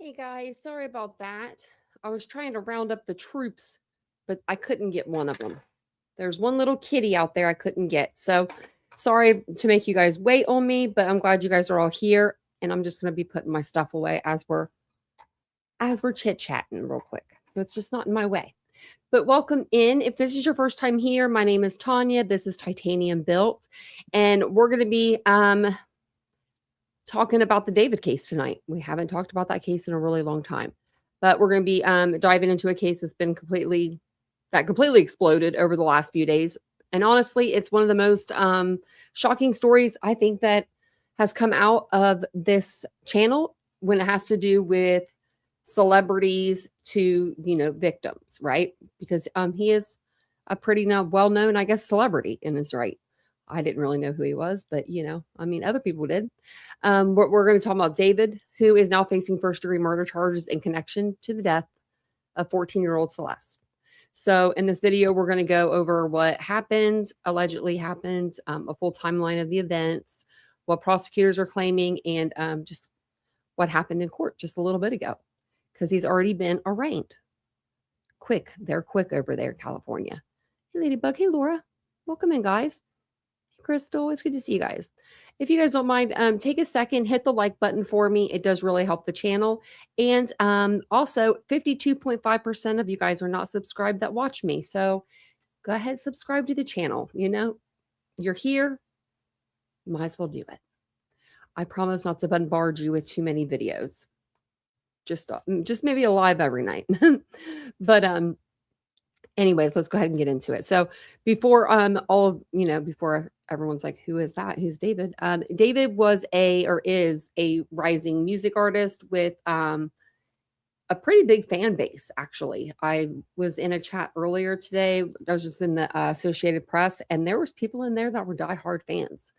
Hey guys, sorry about that. I was trying to round up the troops, but I couldn't get one of them. There's one little kitty out there I couldn't get. So sorry to make you guys wait on me, but I'm glad you guys are all here. And I'm just gonna be putting my stuff away as we're chit-chatting real quick. So it's just not in my way. But welcome in. If this is your first time here, my name is Tanya. This is Titanium Built, and we're gonna be talking about the David case tonight. We haven't talked about that case in a really long time, but we're going to be diving into a case that's been completely exploded over the last few days. And honestly, it's one of the most shocking stories I think that has come out of this channel when it has to do with celebrities to victims, right? Because he is a pretty now well-known, I guess, celebrity in his right. I didn't really know who he was, but other people did. We're going to talk about David, who is now facing first-degree murder charges in connection to the death of 14-year-old Celeste. So in this video, we're going to go over what happened, allegedly happened, a full timeline of the events, what prosecutors are claiming, and just what happened in court just a little bit ago, because he's already been arraigned. Quick. They're quick over there in California. Hey, Ladybug. Hey, Laura. Welcome in, guys. Crystal, it's good to see you guys. If you guys don't mind, take a second, hit the like button for me. It does really help the channel. And also, 52.5% of you guys are not subscribed that watch me. So go ahead, subscribe to the channel. You're here, might as well do it. I promise not to bombard you with too many videos. Just maybe a live every night. But anyways, let's go ahead and get into it. So before before everyone's like, who is that? Who's David? David is a rising music artist with a pretty big fan base, actually. I was in a chat earlier today. I was just in the Associated Press, and there was people in there that were diehard fans.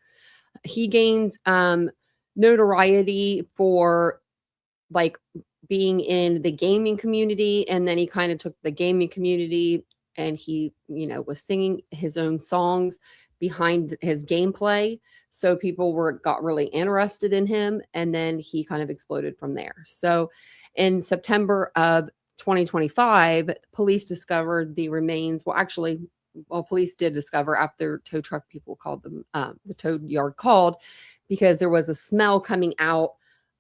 He gained notoriety for like being in the gaming community, and then he kind of took the gaming community and he was singing his own songs behind his gameplay, so people got really interested in him, and then he kind of exploded from there. So in September of 2025, police discovered the remains. Police did discover after tow truck people called them, the tow yard called, because there was a smell coming out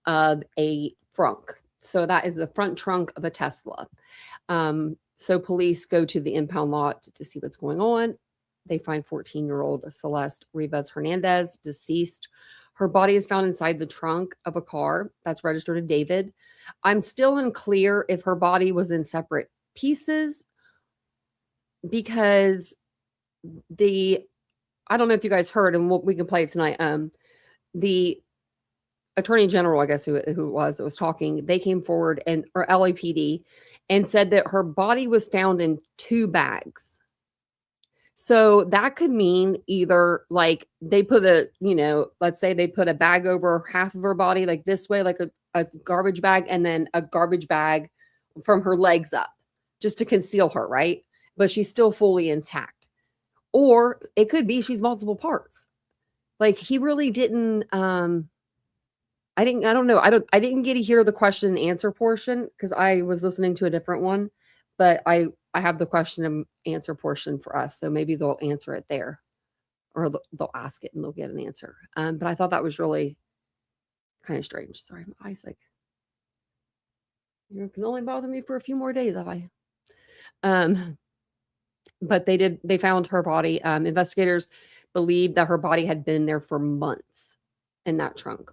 of a trunk. So that is the front trunk of a Tesla. So police go to the impound lot to see what's going on. They find 14-year-old Celeste Rivas Hernandez deceased. Her body is found inside the trunk of a car that's registered to David. I'm still unclear if her body was in separate pieces, because I don't know if you guys heard, and we can play it tonight. The Attorney General, I guess who it was that was talking, they came forward or LAPD and said that her body was found in 2 bags. So that could mean either like they put let's say they put a bag over half of her body, like this way, like a garbage bag, and then a garbage bag from her legs up just to conceal her, right? But she's still fully intact. Or it could be she's multiple parts. Like he really didn't, I don't know. I didn't get to hear the question and answer portion because I was listening to a different one, but I have the question and answer portion for us. So maybe they'll answer it there, or they'll ask it and they'll get an answer. But I thought that was really kind of strange. Sorry, my eyes you can only bother me for a few more days, but they found her body. Investigators believed that her body had been there for months in that trunk.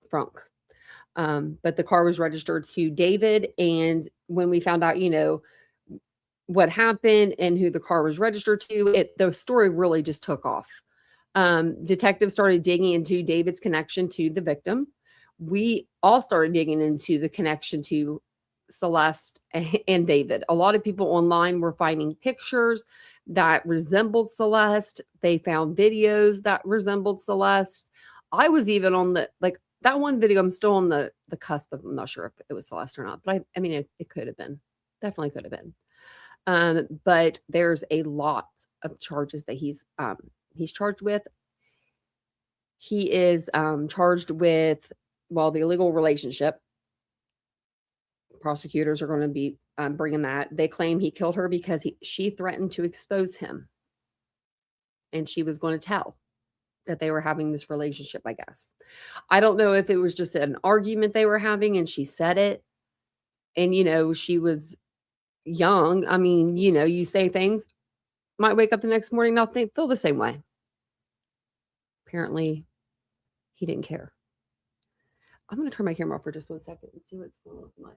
But the car was registered to David, and when we found out what happened and who the car was registered to, the story really just took off. Detectives started digging into David's connection to the victim. We all started digging into the connection to Celeste and David. A lot of people online were finding pictures that resembled Celeste. They found videos that resembled Celeste. I was even on that one video. I'm still on the cusp of, I'm not sure if it was Celeste or not, but I mean, it could have been, definitely could have been. But there's a lot of charges that he's charged with. He is charged with, the illegal relationship, Prosecutors are going to be bringing that. They claim he killed her because she threatened to expose him. And she was going to tell that they were having this relationship, I guess. I don't know if it was just an argument they were having and she said it. And, she was young. I mean, you say things, might wake up the next morning, not feel the same way. Apparently, he didn't care. I'm going to turn my camera off for just 1 second and see what's going on with my.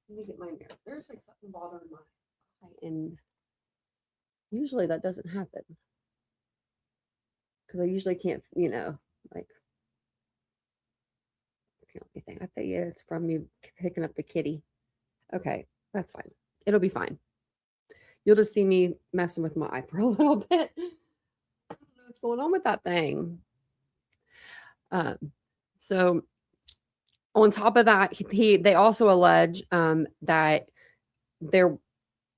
Let me get my mirror. There's like something bothering my eye, and usually that doesn't happen because I usually can't, like. Anything. I think it's from me picking up the kitty. Okay, that's fine. It'll be fine. You'll just see me messing with my eye for a little bit. I don't know what's going on with that thing. So on top of that, they also allege that there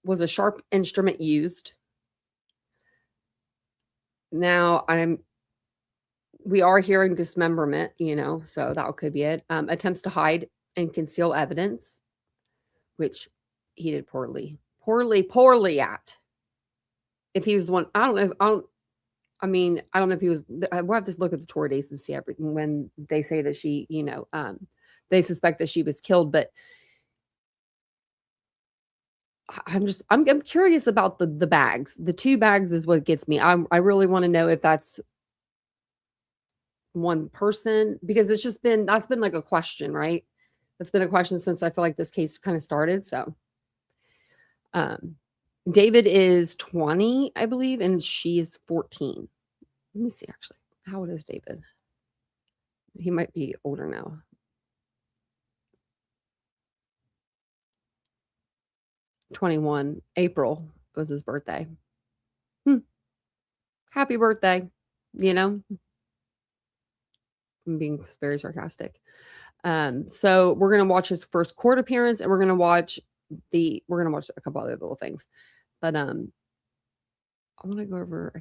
was a sharp instrument used. Now we are hearing dismemberment, so that could be it. Attempts to hide and conceal evidence, which he did poorly at. If he was the one, I don't know if he was. We'll have to look at the tour dates and see everything when they say that she, they suspect that she was killed. But I'm curious about the bags. The 2 bags is what gets me. I really want to know if that's one person, because that's been like a question, right? That's been a question since I feel like this case kind of started. So David is 20, I believe, and she is 14. Let me see, actually. How old is David? He might be older now. '21. April was his birthday. Happy birthday, I'm being very sarcastic. So we're going to watch his first court appearance, and we're going to watch a couple other little things. But I think I want to go over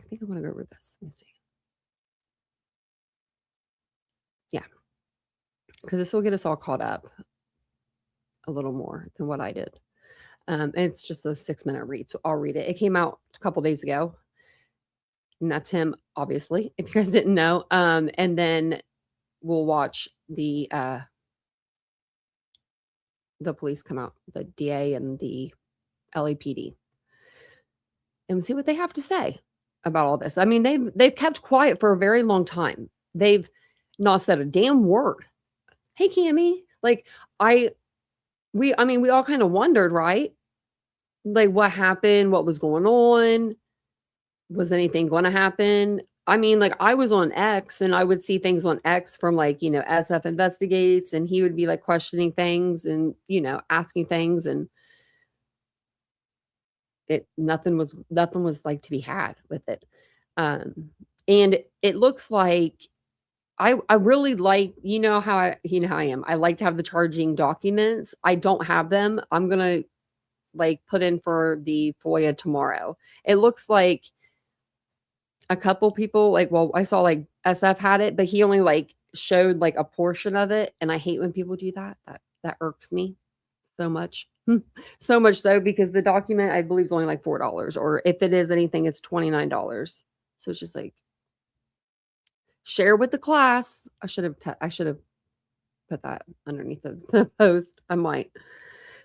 this. Let me see. Yeah. Because this will get us all caught up a little more than what I did. It's just a 6-minute read, so I'll read it. It came out a couple days ago. And that's him, obviously, if you guys didn't know. And then we'll watch the police come out, the DA and the LAPD, and see what they have to say about all this. I mean, they've kept quiet for a very long time. They've not said a damn word. Hey, Cammie, like we all kind of wondered, right? Like, what happened? What was going on? Was anything going to happen? I mean, like, I was on X and I would see things on X from like, SF Investigates, and he would be like questioning things and, asking things, and nothing was like to be had with it. And it looks like I really like, how I am. I like to have the charging documents. I don't have them. I'm going to like put in for the FOIA tomorrow. It looks like a couple people, I saw like SF had it, but he only like showed like a portion of it. And I hate when people do that. That irks me so much. So much so because the document, I believe, is only like $4, or if it is anything, it's $29. So it's just like, share with the class. I should have put that underneath the post. I might.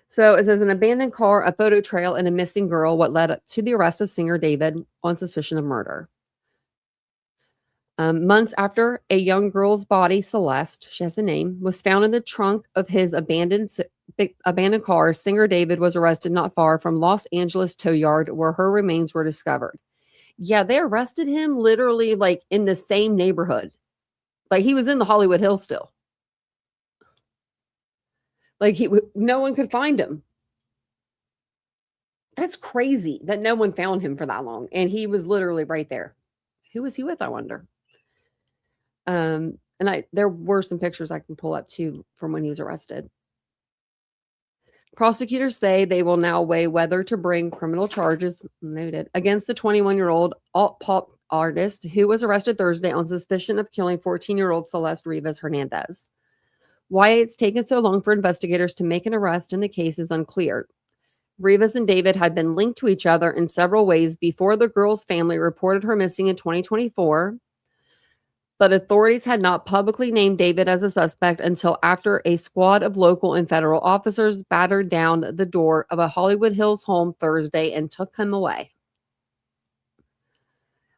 So it says, an abandoned car, a photo trail, and a missing girl, what led up to the arrest of singer David on suspicion of murder. Months after a young girl's body, Celeste, she has a name, was found in the trunk of his abandoned car, singer David was arrested not far from Los Angeles Tow Yard, where her remains were discovered. Yeah, they arrested him literally like in the same neighborhood. Like, he was in the Hollywood Hills still. Like, no one could find him. That's crazy that no one found him for that long. And he was literally right there. Who was he with, I wonder? And there were some pictures I can pull up too from when he was arrested. Prosecutors say they will now weigh whether to bring criminal charges, noted, against the 21-year-old alt-pop artist who was arrested Thursday on suspicion of killing 14-year-old Celeste Rivas Hernandez. Why it's taken so long for investigators to make an arrest in the case is unclear. Rivas and David had been linked to each other in several ways before the girl's family reported her missing in 2024, but authorities had not publicly named David as a suspect until after a squad of local and federal officers battered down the door of a Hollywood Hills home Thursday and took him away.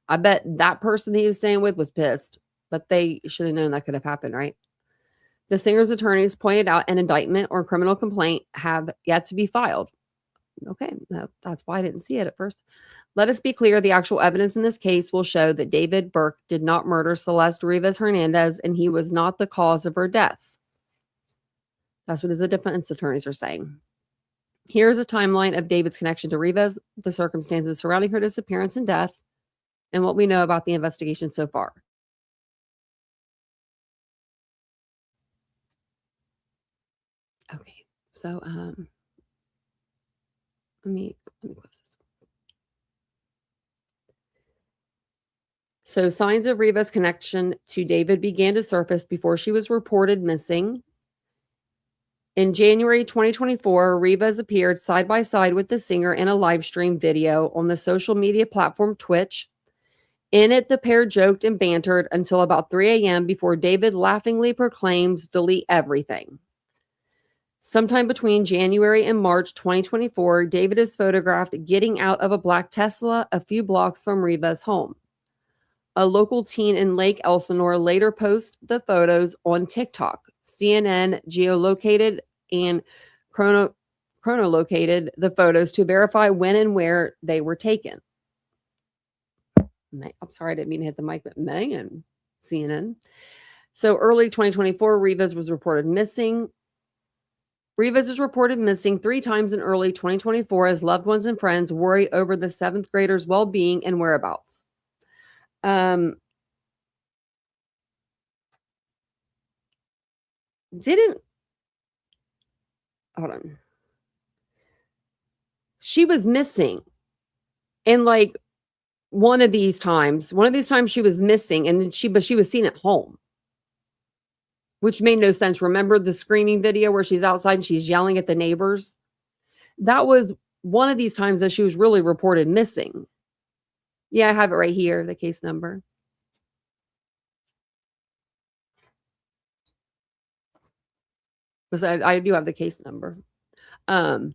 I bet that person he was staying with was pissed, but they should have known that could have happened, right? The singer's attorneys pointed out an indictment or criminal complaint have yet to be filed. Okay, that's why I didn't see it at first. Let us be clear, the actual evidence in this case will show that David Burke did not murder Celeste Rivas Hernandez, and he was not the cause of her death. That's what his defense attorneys are saying. Here's a timeline of David's connection to Rivas, the circumstances surrounding her disappearance and death, and what we know about the investigation so far. Okay, so let me close this. So signs of Rivas' connection to David began to surface before she was reported missing. In January 2024, Rivas appeared side by side with the singer in a live stream video on the social media platform Twitch. In it, the pair joked and bantered until about 3 a.m. before David laughingly proclaims, "Delete everything." Sometime between January and March 2024, David is photographed getting out of a black Tesla a few blocks from Rivas' home. A local teen in Lake Elsinore later posted the photos on TikTok. CNN geolocated and chronolocated the photos to verify when and where they were taken. I'm sorry, I didn't mean to hit the mic, but man, CNN. So early 2024, Rivas was reported missing. Rivas was reported missing 3 times in early 2024 as loved ones and friends worry over the 7th grader's well-being and whereabouts. Hold on. She was missing. And like one of these times she was missing, and then she was seen at home, which made no sense. Remember the screaming video where she's outside and she's yelling at the neighbors? That was one of these times that she was really reported missing. Yeah, I have it right here, the case number. Because I do have the case number. This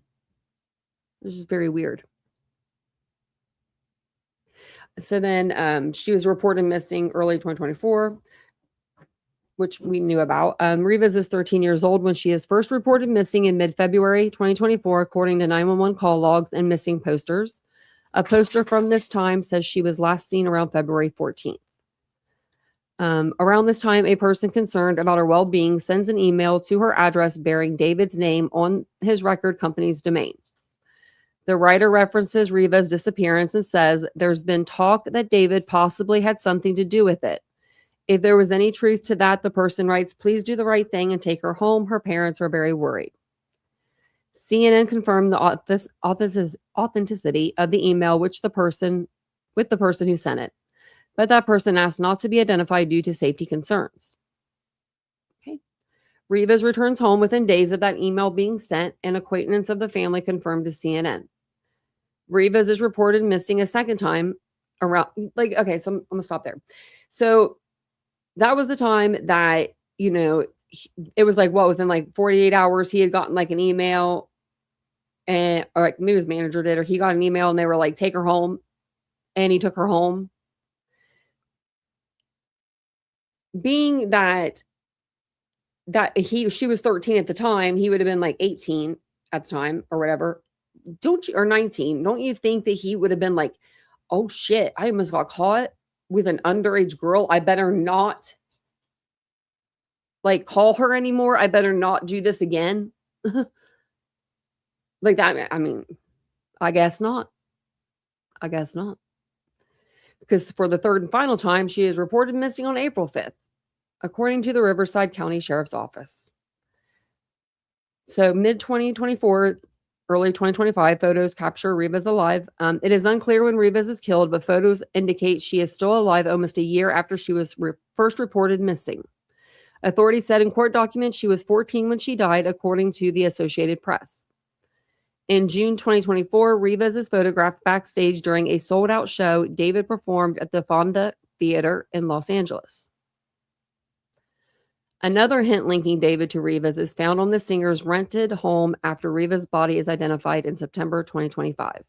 is very weird. So then she was reported missing early 2024, which we knew about. Rivas is 13 years old when she is first reported missing in mid-February 2024, according to 911 call logs and missing posters. A poster from this time says she was last seen around February 14th. Around this time, a person concerned about her well-being sends an email to her address bearing David's name on his record company's domain. The writer references Rivas' disappearance and says there's been talk that David possibly had something to do with it. If there was any truth to that, the person writes, please do the right thing and take her home. Her parents are very worried. CNN confirmed the authenticity of the email with the person who sent it, but that person asked not to be identified due to safety concerns. Okay. Rivas returns home within days of that email being sent, and acquaintance of the family confirmed to CNN. Rivas is reported missing a second time around, okay, so I'm gonna stop there. So that was the time that, it was within 48 hours, he had gotten an email, or maybe his manager did, or he got an email and they were like, take her home. And he took her home. Being that she was 13 at the time, he would have been 18 at the time or whatever. Or 19. Don't you think that he would have been like, oh shit, I almost got caught with an underage girl. I better not call her anymore. I better not do this again. That. I mean, I guess not. Because for the third and final time, she is reported missing on April 5th, according to the Riverside County Sheriff's Office. So mid-2024, early 2025, photos capture Rivas alive. It is unclear when Rivas is killed, but photos indicate she is still alive almost a year after she was first reported missing. Authorities said in court documents she was 14 when she died, according to the Associated Press. In June 2024, Rivas is photographed backstage during a sold-out show David performed at the Fonda Theater in Los Angeles. Another hint linking David to Rivas is found on the singer's rented home after Rivas' body is identified in September 2025.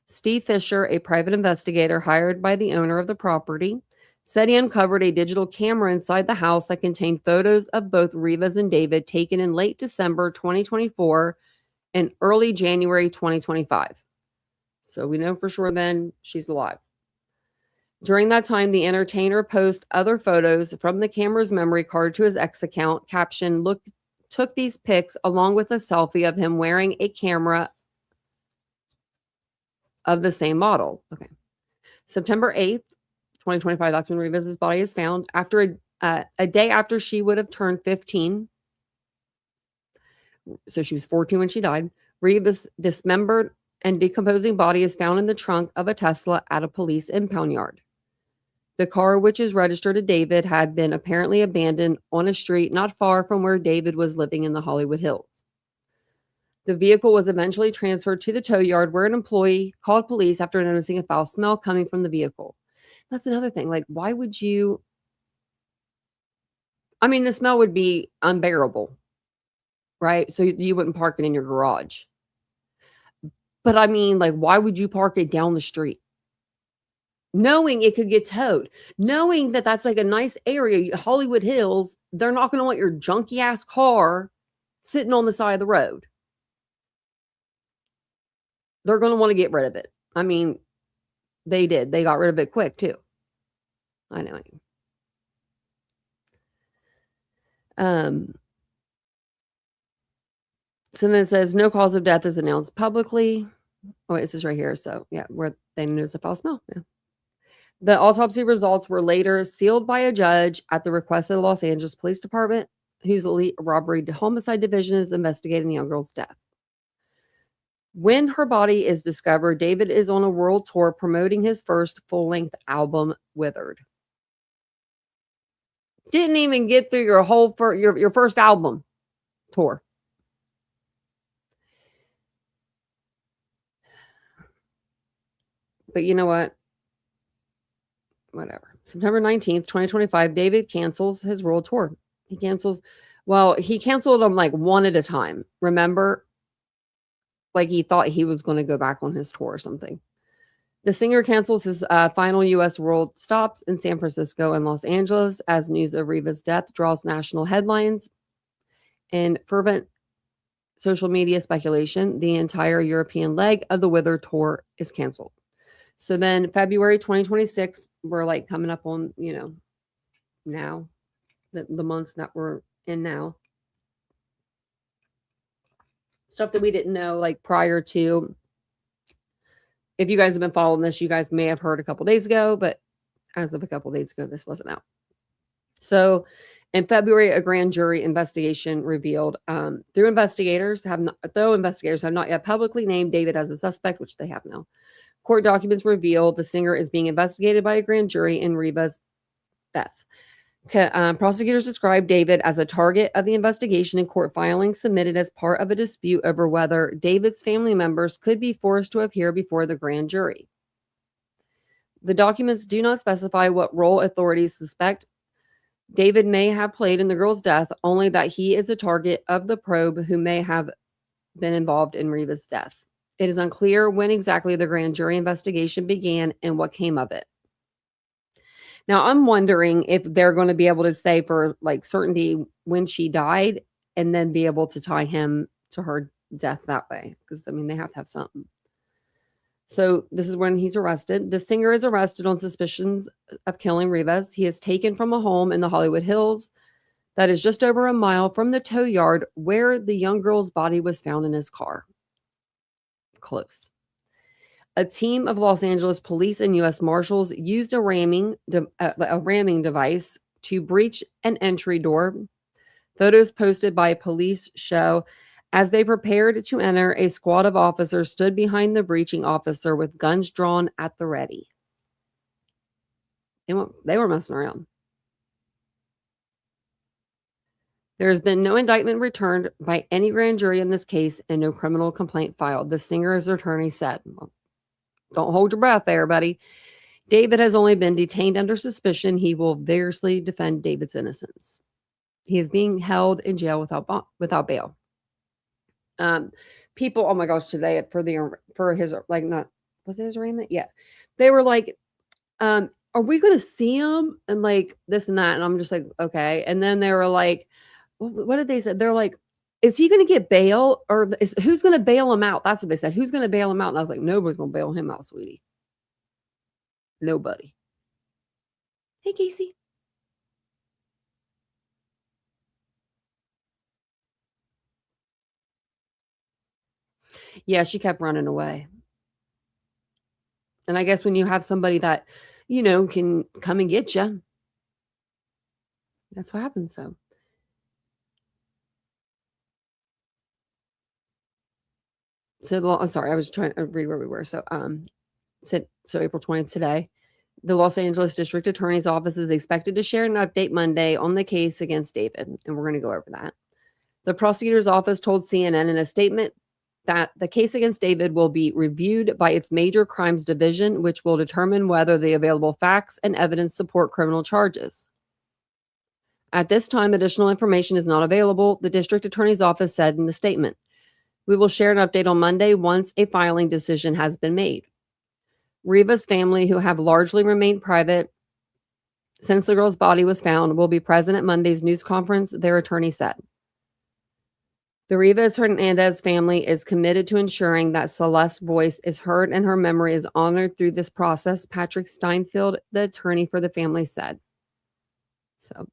Steve Fisher, a private investigator hired by the owner of the property, said he uncovered a digital camera inside the house that contained photos of both Rivas and David taken in late December 2024 and early January 2025. So we know for sure then she's alive. During that time, the entertainer posted other photos from the camera's memory card to his X account, captioned, took these pics along with a selfie of him wearing a camera of the same model. Okay. September 8th, 2025, that's when Rivas' body is found. After a day after she would have turned 15, so she was 14 when she died, Rivas' dismembered and decomposing body is found in the trunk of a Tesla at a police impound yard. The car, which is registered to David, had been apparently abandoned on a street not far from where David was living in the Hollywood Hills. The vehicle was eventually transferred to the tow yard where an employee called police after noticing a foul smell coming from the vehicle. That's another thing. Like, why would you? I mean, the smell would be unbearable, right? So you wouldn't park it in your garage. But I mean, like, why would you park it down the street? Knowing it could get towed, knowing that that's like a nice area, Hollywood Hills, they're not going to want your junky ass car sitting on the side of the road. They're going to want to get rid of it. I mean, they did. They got rid of it quick too. I know. So then it says no cause of death is announced publicly. Oh, it says right here. So yeah, where they notice a foul smell. Yeah. The autopsy results were later sealed by a judge at the request of the Los Angeles Police Department, whose elite robbery homicide division is investigating the young girl's death. When her body is discovered, David is on a world tour promoting his first full-length album, Withered. Didn't even get through your whole your first album tour. But you know what? Whatever. September 19th, 2025, David cancels his world tour. He canceled them like one at a time. Remember? Like he thought he was going to go back on his tour or something. The singer cancels his final U.S. world stops in San Francisco and Los Angeles as news of Rivas' death draws national headlines and fervent social media speculation. The entire European leg of the Wither tour is canceled. So then February 2026, we're like coming up on, now, the months that we're in now. Stuff that we didn't know like prior to. If you guys have been following this, you guys may have heard a couple days ago, but as of a couple days ago, this wasn't out. So in February, a grand jury investigation revealed though investigators have not yet publicly named David as a suspect, which they have now. Court documents reveal the singer is being investigated by a grand jury in Rivas' death. Prosecutors described David as a target of the investigation in court filings submitted as part of a dispute over whether David's family members could be forced to appear before the grand jury. The documents do not specify what role authorities suspect David may have played in the girl's death, only that he is a target of the probe who may have been involved in Rivas' death. It is unclear when exactly the grand jury investigation began and what came of it. Now, I'm wondering if they're going to be able to say for like certainty when she died and then be able to tie him to her death that way. Because, I mean, they have to have something. So this is when he's arrested. The singer is arrested on suspicions of killing Rivas. He is taken from a home in the Hollywood Hills that is just over a mile from the tow yard where the young girl's body was found in his car. Close. A team of Los Angeles police and U.S. Marshals used a ramming device to breach an entry door. Photos posted by police show As they prepared to enter, a squad of officers stood behind the breaching officer with guns drawn at the ready. They were messing around. There has been no indictment returned by any grand jury in this case and no criminal complaint filed, the singer's attorney said. Well, don't hold your breath there, buddy. David has only been detained under suspicion. He will vigorously defend David's innocence. He is being held in jail without bail. People, oh my gosh, today for his, like, not, was it his arraignment? Yeah. They were like, are we going to see him? And like this and that. And I'm just like, okay. And then they were like, what did they say? They're like, is he going to get bail or who's going to bail him out? That's what they said. Who's going to bail him out? And I was like, nobody's going to bail him out, sweetie. Nobody. Hey, Casey. Yeah, she kept running away. And I guess when you have somebody that, can come and get you, that's what happens. So. I'm sorry, I was trying to read where we were. So, April 20th today, the Los Angeles District Attorney's Office is expected to share an update Monday on the case against David, and we're going to go over that. The prosecutor's office told CNN in a statement that the case against David will be reviewed by its Major Crimes Division, which will determine whether the available facts and evidence support criminal charges. At this time, additional information is not available, the district attorney's office said in the statement. We will share an update on Monday once a filing decision has been made. Riva's family, who have largely remained private since the girl's body was found, will be present at Monday's news conference, their attorney said. The Rivas Hernandez family is committed to ensuring that Celeste's voice is heard and her memory is honored through this process, Patrick Steinfeld, the attorney for the family, said. So,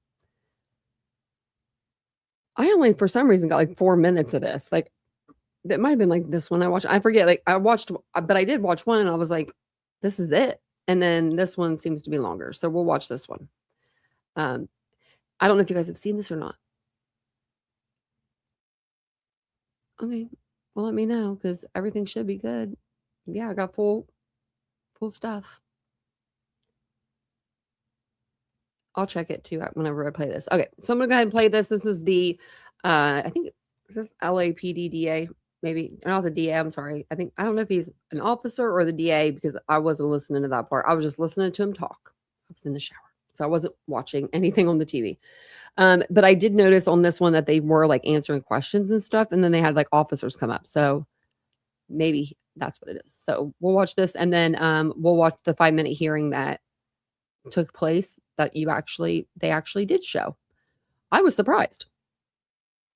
I only, for some reason, got like 4 minutes of this. Like, that might have been like this one I watched. I forget. Like but I did watch one and I was like, this is it. And then this one seems to be longer. So we'll watch this one. I don't know if you guys have seen this or not. Okay. Well, let me know because everything should be good. Yeah, I got full stuff. I'll check it too whenever I play this. Okay. So I'm going to go ahead and play this. This is the, I think, is this LAPD DA? Maybe not the DA. I'm sorry. I don't know if he's an officer or the DA because I wasn't listening to that part. I was just listening to him talk. I was in the shower, so I wasn't watching anything on the TV. But I did notice on this one that they were like answering questions and stuff, and then they had like officers come up. So maybe that's what it is. So we'll watch this, and then we'll watch the 5-minute hearing that took place that they actually did show. I was surprised.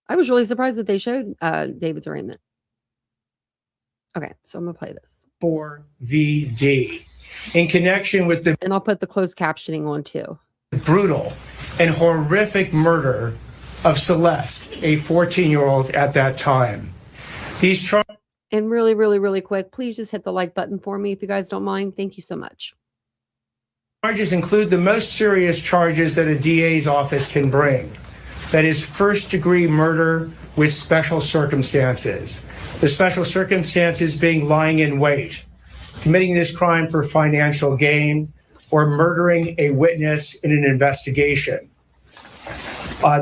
I was really surprised that they showed David's arraignment. Okay, so I'm going to play this. D4VD in connection with the... And I'll put the closed captioning on too. ...brutal and horrific murder of Celeste, a 14-year-old at that time. These charges... And really, really, really quick, please just hit the like button for me if you guys don't mind. Thank you so much. Charges include the most serious charges that a DA's office can bring. That is first-degree murder with special circumstances. The special circumstances being lying in wait, committing this crime for financial gain, or murdering a witness in an investigation.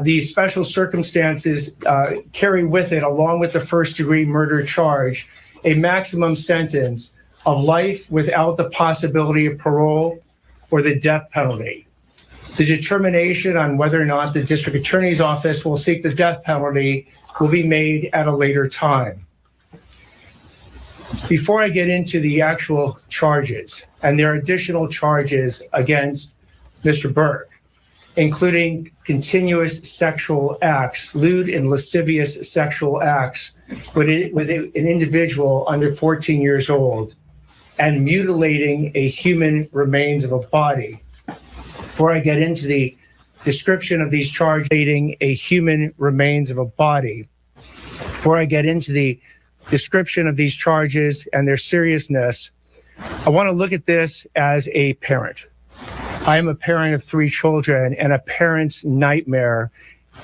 These special circumstances carry with it, along with the first-degree murder charge, a maximum sentence of life without the possibility of parole or the death penalty. The determination on whether or not the district attorney's office will seek the death penalty will be made at a later time. Before I get into the actual charges, and there are additional charges against Mr. Burke, including continuous sexual acts, lewd and lascivious sexual acts with an individual under 14 years old, and mutilating a human remains of a body. Before I get into the description of these charges, a human remains of a body, before I get into the description of these charges and their seriousness, I want to look at this as a parent. I am a parent of 3 children, and a parent's nightmare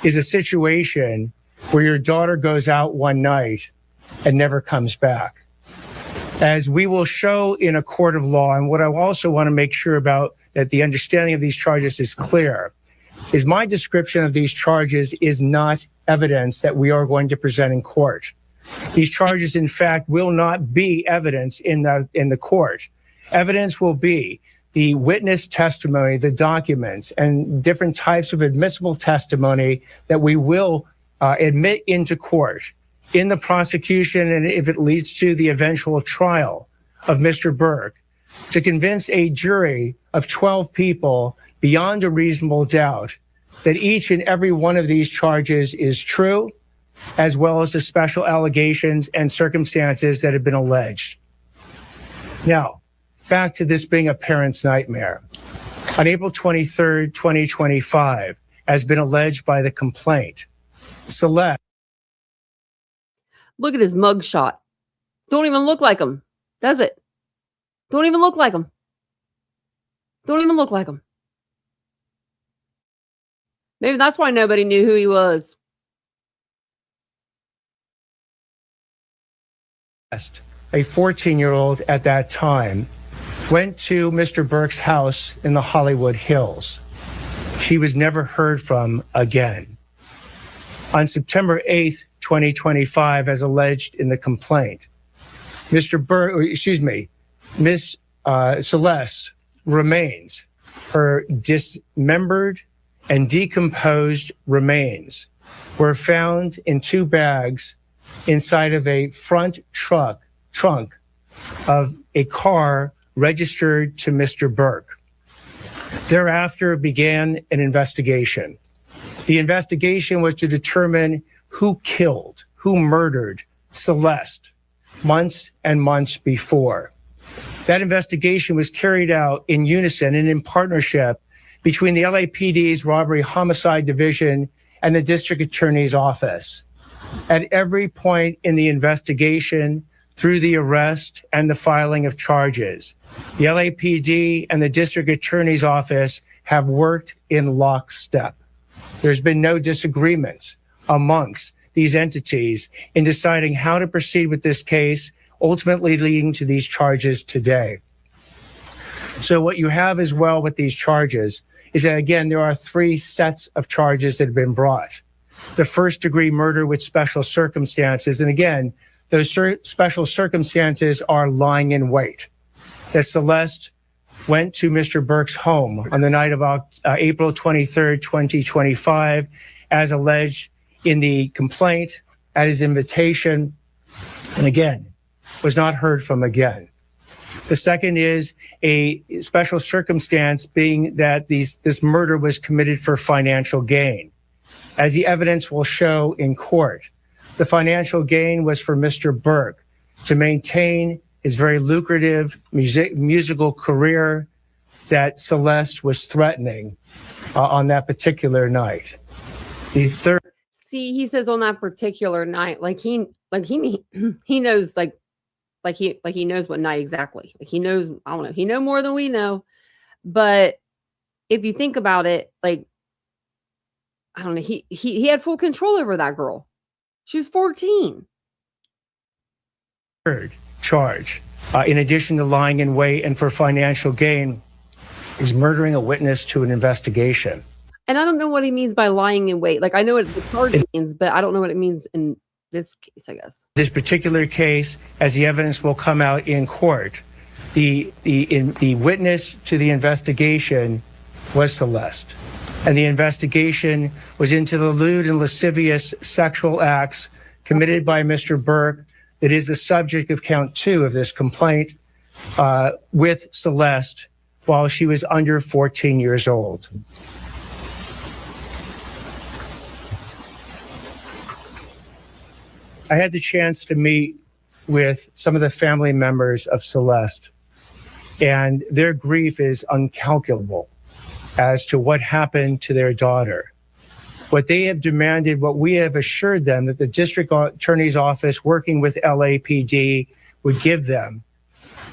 is a situation where your daughter goes out one night and never comes back. As we will show in a court of law, and what I also want to make sure about that the understanding of these charges is clear, is my description of these charges is not evidence that we are going to present in court. These charges, in fact, will not be evidence in the court. Evidence will be the witness testimony, the documents, and different types of admissible testimony that we will admit into court in the prosecution, and if it leads to the eventual trial of Mr. Burke, to convince a jury of 12 people beyond a reasonable doubt that each and every one of these charges is true, as well as the special allegations and circumstances that have been alleged. Now, back to this being a parent's nightmare. On April 23rd, 2025, as been alleged by the complaint, Celeste. Look at his mugshot. Don't even look like him, does it? Don't even look like him. Don't even look like him. Maybe that's why nobody knew who he was. A 14-year-old at that time went to Mr. Burke's house in the Hollywood Hills. She was never heard from again. On September 8th, 2025, as alleged in the complaint, Miss Celeste's remains, her dismembered and decomposed remains, were found in 2 bags inside of a front trunk of a car registered to Mr. Burke. Thereafter began an investigation. The investigation was to determine who killed, who murdered Celeste months and months before. That investigation was carried out in unison and in partnership between the LAPD's Robbery Homicide Division and the District Attorney's Office. At every point in the investigation, through the arrest and the filing of charges, the LAPD and the District Attorney's Office have worked in lockstep. There's been no disagreements amongst these entities in deciding how to proceed with this case, ultimately leading to these charges today. So what you have as well with these charges is that, again, there are 3 sets of charges that have been brought. The first-degree murder with special circumstances, and again, those special circumstances are lying in wait. That Celeste went to Mr. Burke's home on the night of April 23rd, 2025, as alleged in the complaint, at his invitation, and again, was not heard from again. The second is a special circumstance being that this murder was committed for financial gain. As the evidence will show in court, the financial gain was for Mr. Burke to maintain his very lucrative musical career that Celeste was threatening on that particular night. The third. See, he says on that particular night, like he knows, like he knows what night exactly. Like he knows, I don't know, he know more than we know. But if you think about it, like, I don't know, he had full control over that girl. She was 14. Third charge, in addition to lying in wait and for financial gain, is murdering a witness to an investigation. And I don't know what he means by lying in wait. Like, I know what the charge means, but I don't know what it means in this case, I guess. This particular case, as the evidence will come out in court, the witness to the investigation was Celeste. And the investigation was into the lewd and lascivious sexual acts committed by Mr. Burke that is the subject of count 2 of this complaint with Celeste while she was under 14 years old. I had the chance to meet with some of the family members of Celeste, and their grief is incalculable as to what happened to their daughter. What they have demanded, what we have assured them that the district attorney's office working with LAPD would give them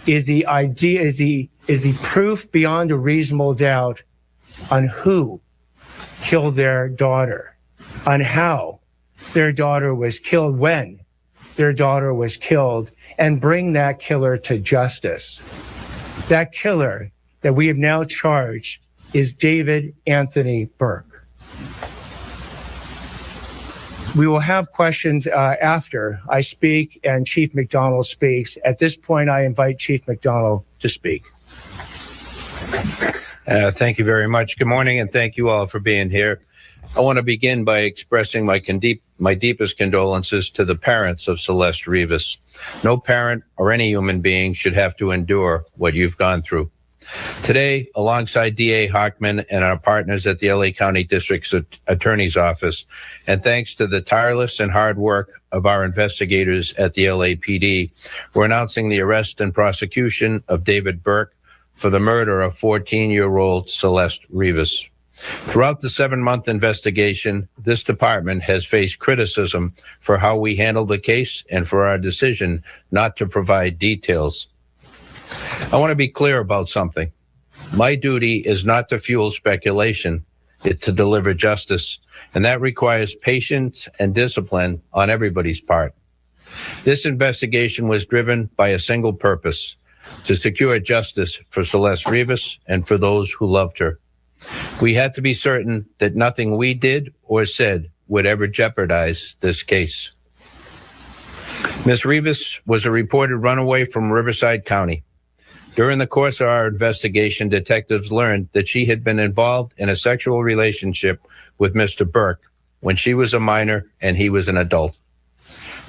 is the idea, is the proof beyond a reasonable doubt on who killed their daughter, on how their daughter was killed, when their daughter was killed, and bring that killer to justice. That killer that we have now charged is David Anthony Burke. We will have questions after I speak and Chief McDonald speaks. At this point, I invite Chief McDonald to speak. Thank you very much. Good morning, and thank you all for being here. I want to begin by expressing my deepest condolences to the parents of Celeste Rivas. No parent or any human being should have to endure what you've gone through. Today, alongside DA Hockman and our partners at the LA County District Attorney's Office, and thanks to the tireless and hard work of our investigators at the LAPD, we're announcing the arrest and prosecution of David Burke for the murder of 14-year-old Celeste Rivas. Throughout the 7-month investigation, this department has faced criticism for how we handled the case and for our decision not to provide details. I want to be clear about something. My duty is not to fuel speculation, it's to deliver justice, and that requires patience and discipline on everybody's part. This investigation was driven by a single purpose: to secure justice for Celeste Rivas and for those who loved her. We had to be certain that nothing we did or said would ever jeopardize this case. Ms. Rivas was a reported runaway from Riverside County. During the course of our investigation, detectives learned that she had been involved in a sexual relationship with Mr. Burke when she was a minor and he was an adult.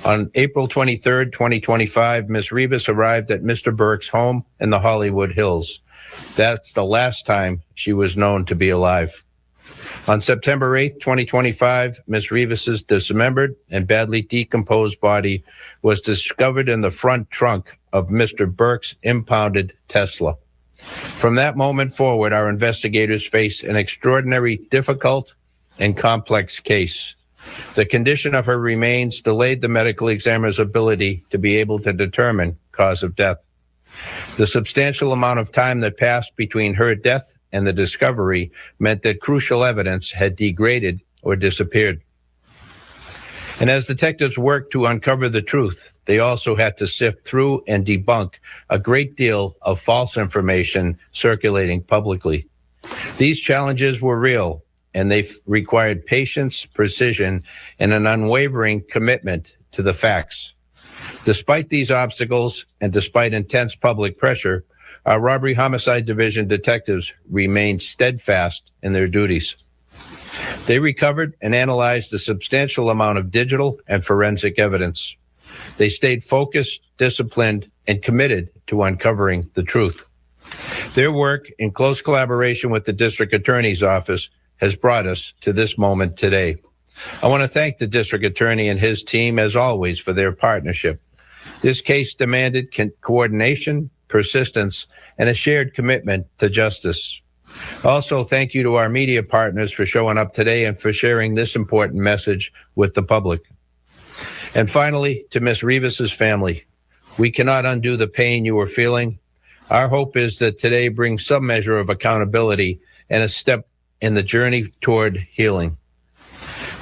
On April 23rd, 2025, Ms. Rivas arrived at Mr. Burke's home in the Hollywood Hills. That's the last time she was known to be alive. On September 8th, 2025, Ms. Rivas's dismembered and badly decomposed body was discovered in the front trunk of Mr. Burke's impounded Tesla. From that moment forward, our investigators faced an extraordinary, difficult, and complex case. The condition of her remains delayed the medical examiner's ability to be able to determine cause of death. The substantial amount of time that passed between her death and the discovery meant that crucial evidence had degraded or disappeared. And as detectives worked to uncover the truth, they also had to sift through and debunk a great deal of false information circulating publicly. These challenges were real, and they required patience, precision, and an unwavering commitment to the facts. Despite these obstacles, and despite intense public pressure, our Robbery Homicide Division detectives remained steadfast in their duties. They recovered and analyzed a substantial amount of digital and forensic evidence. They stayed focused, disciplined, and committed to uncovering the truth. Their work, in close collaboration with the District Attorney's Office, has brought us to this moment today. I want to thank the District Attorney and his team, as always, for their partnership. This case demanded coordination, persistence, and a shared commitment to justice. Also, thank you to our media partners for showing up today and for sharing this important message with the public. And finally, to Ms. Rivas's family, we cannot undo the pain you are feeling. Our hope is that today brings some measure of accountability and a step in the journey toward healing.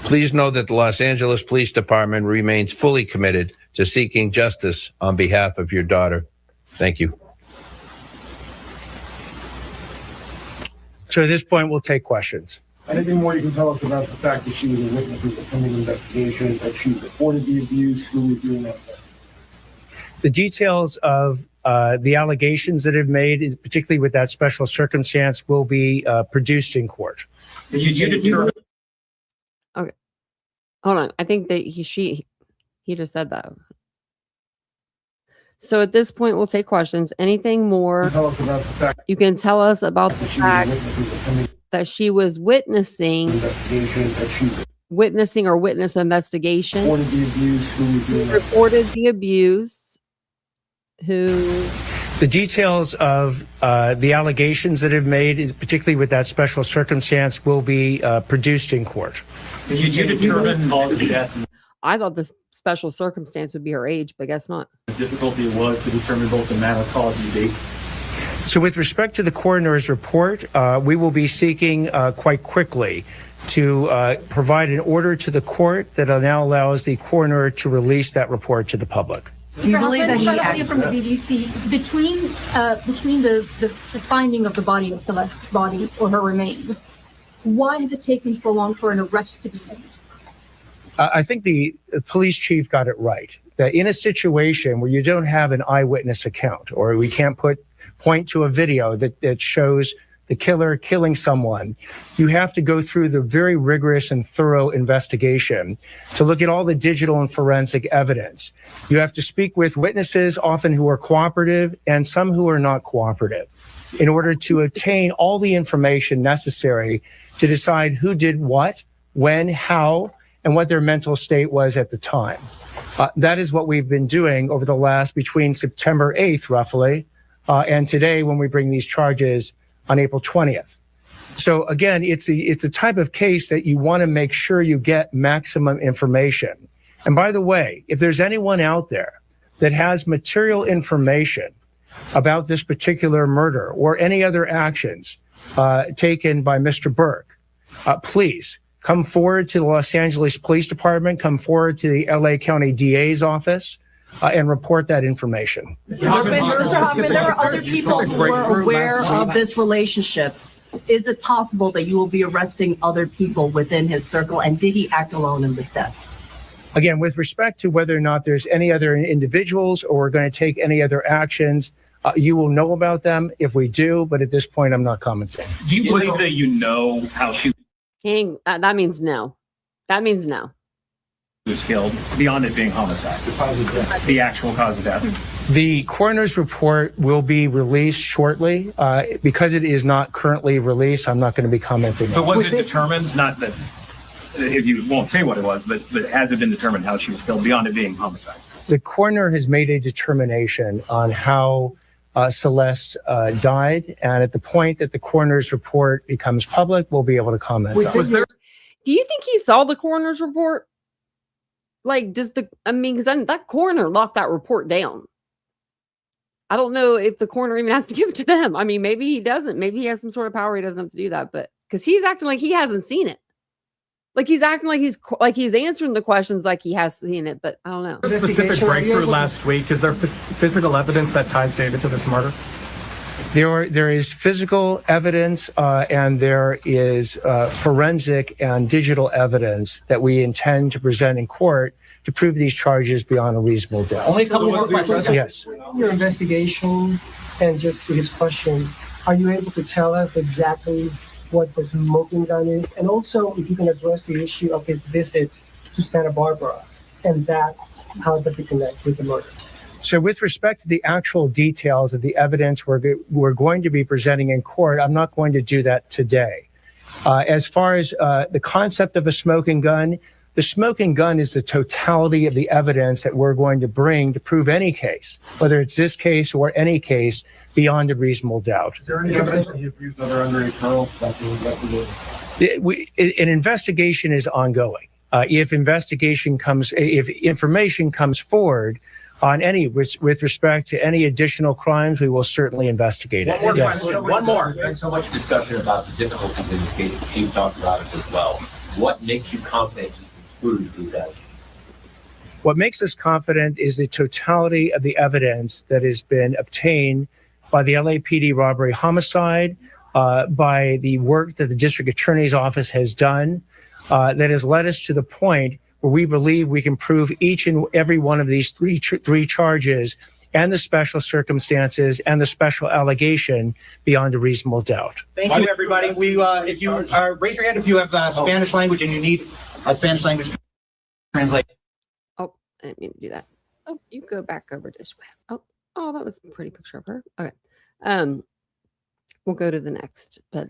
Please know that the Los Angeles Police Department remains fully committed to seeking justice on behalf of your daughter. Thank you. So at this point, we'll take questions. Anything more you can tell us about the fact that she was a witness in the pending investigation, that she reported the abuse, who was doing that? The details of the allegations that have made, particularly with that special circumstance, will be produced in court. You determine. Okay. Hold on. I think that he just said that. So at this point, we'll take questions. Anything more Tell us about the fact you can tell us about the that she was a fact witness in the pending that she was witnessing investigation, that she or witness investigation, reported the abuse, who was doing that? reported the abuse, who The details of the allegations that have made, particularly with that special circumstance, will be produced in court. You determine cause of death. I thought this special circumstance would be her age, but I guess not. The difficulty was to determine both the manner, cause, and date. So with respect to the coroner's report, we will be seeking quite quickly to provide an order to the court that now allows the coroner to release that report to the public. Do you believe that he acted from the BBC between the finding of the body of Celeste's body or her remains? Why has it taken so long for an arrest to be made? I think the police chief got it right, that in a situation where you don't have an eyewitness account, or we can't point to a video that shows the killer killing someone, you have to go through the very rigorous and thorough investigation to look at all the digital and forensic evidence. You have to speak with witnesses, often who are cooperative and some who are not cooperative, in order to obtain all the information necessary to decide who did what, when, how, and what their mental state was at the time. That is what we've been doing over the last, between September 8th, roughly, and today when we bring these charges on April 20th. So again, it's a type of case that you want to make sure you get maximum information. And by the way, if there's anyone out there that has material information about this particular murder or any other actions taken by Mr. Burke, please come forward to the Los Angeles Police Department, come forward to the LA County DA's office, and report that information. Mr. Hoffman, there are other people who are aware of this relationship. Is it possible that you will be arresting other people within his circle? And did he act alone in this death? Again, with respect to whether or not there's any other individuals or we're going to take any other actions, you will know about them if we do, but at this point, I'm not commenting. Do you believe that you know how she That means no. That means no. was killed beyond it being homicide? The cause of death. The actual cause of death. The coroner's report will be released shortly. Because it is not currently released, I'm not going to be commenting. But was it determined, not that, if you won't say what it was, but has it been determined how she was killed beyond it being homicide? The coroner has made a determination on how Celeste died, and at the point that the coroner's report becomes public, we'll be able to comment on it. Do you think he saw the coroner's report? Like, because that coroner locked that report down. I don't know if the coroner even has to give it to them. I mean, maybe he doesn't. Maybe he has some sort of power. He doesn't have to do that, but because he's acting like he hasn't seen it. Like he's acting like he's answering the questions like he has seen it, but I don't know. Specific breakthrough last week. Is there physical evidence that ties David to this murder? There is physical evidence and there is forensic and digital evidence that we intend to present in court to prove these charges beyond a reasonable doubt. Only a couple more questions. Yes. Your investigation, and just to his question, are you able to tell us exactly what the smoking gun is? And also, if you can address the issue of his visits to Santa Barbara, and that, how does it connect with the murder? So with respect to the actual details of the evidence we're going to be presenting in court, I'm not going to do that today. As far as the concept of a smoking gun, the smoking gun is the totality of the evidence that we're going to bring to prove any case, whether it's this case or any case, beyond a reasonable doubt. Is there any evidence that he abused other underage girls that being investigated? An investigation is ongoing. If information comes forward on with respect to any additional crimes, we will certainly investigate it. One more Yes. question. One more. There's been so much discussion about the difficulties in this case. The chief talked about it as well. What makes you confident you conclude through that? What makes us confident is the totality of the evidence that has been obtained by the LAPD robbery homicide, by the work that the district attorney's office has done, that has led us to the point where we believe we can prove each and every one of these three charges and the special circumstances and the special allegation beyond a reasonable doubt. Thank you, everybody. If you raise your hand if you have Spanish language and you need a Spanish language translate. Oh, I didn't mean to do that. Oh, you go back over this way. Oh, that was a pretty picture of her. Okay. We'll go to the next, but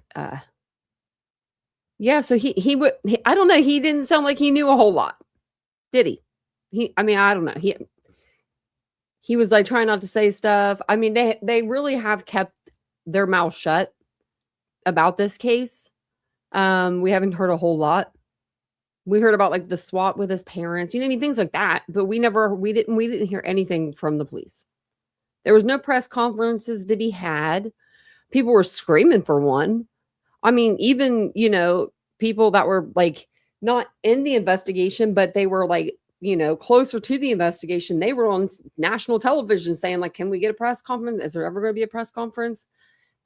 yeah, so he I don't know, he didn't sound like he knew a whole lot. Did he? I don't know. He was like trying not to say stuff. I mean, they really have kept their mouth shut about this case. We haven't heard a whole lot. We heard about like the swap with his parents, things like that, but we didn't hear anything from the police. There was no press conferences to be had. People were screaming for one. I mean, even, you know, people that were like not in the investigation, but they were like, you know, closer to the investigation. They were on national television saying like, can we get a press conference? Is there ever going to be a press conference?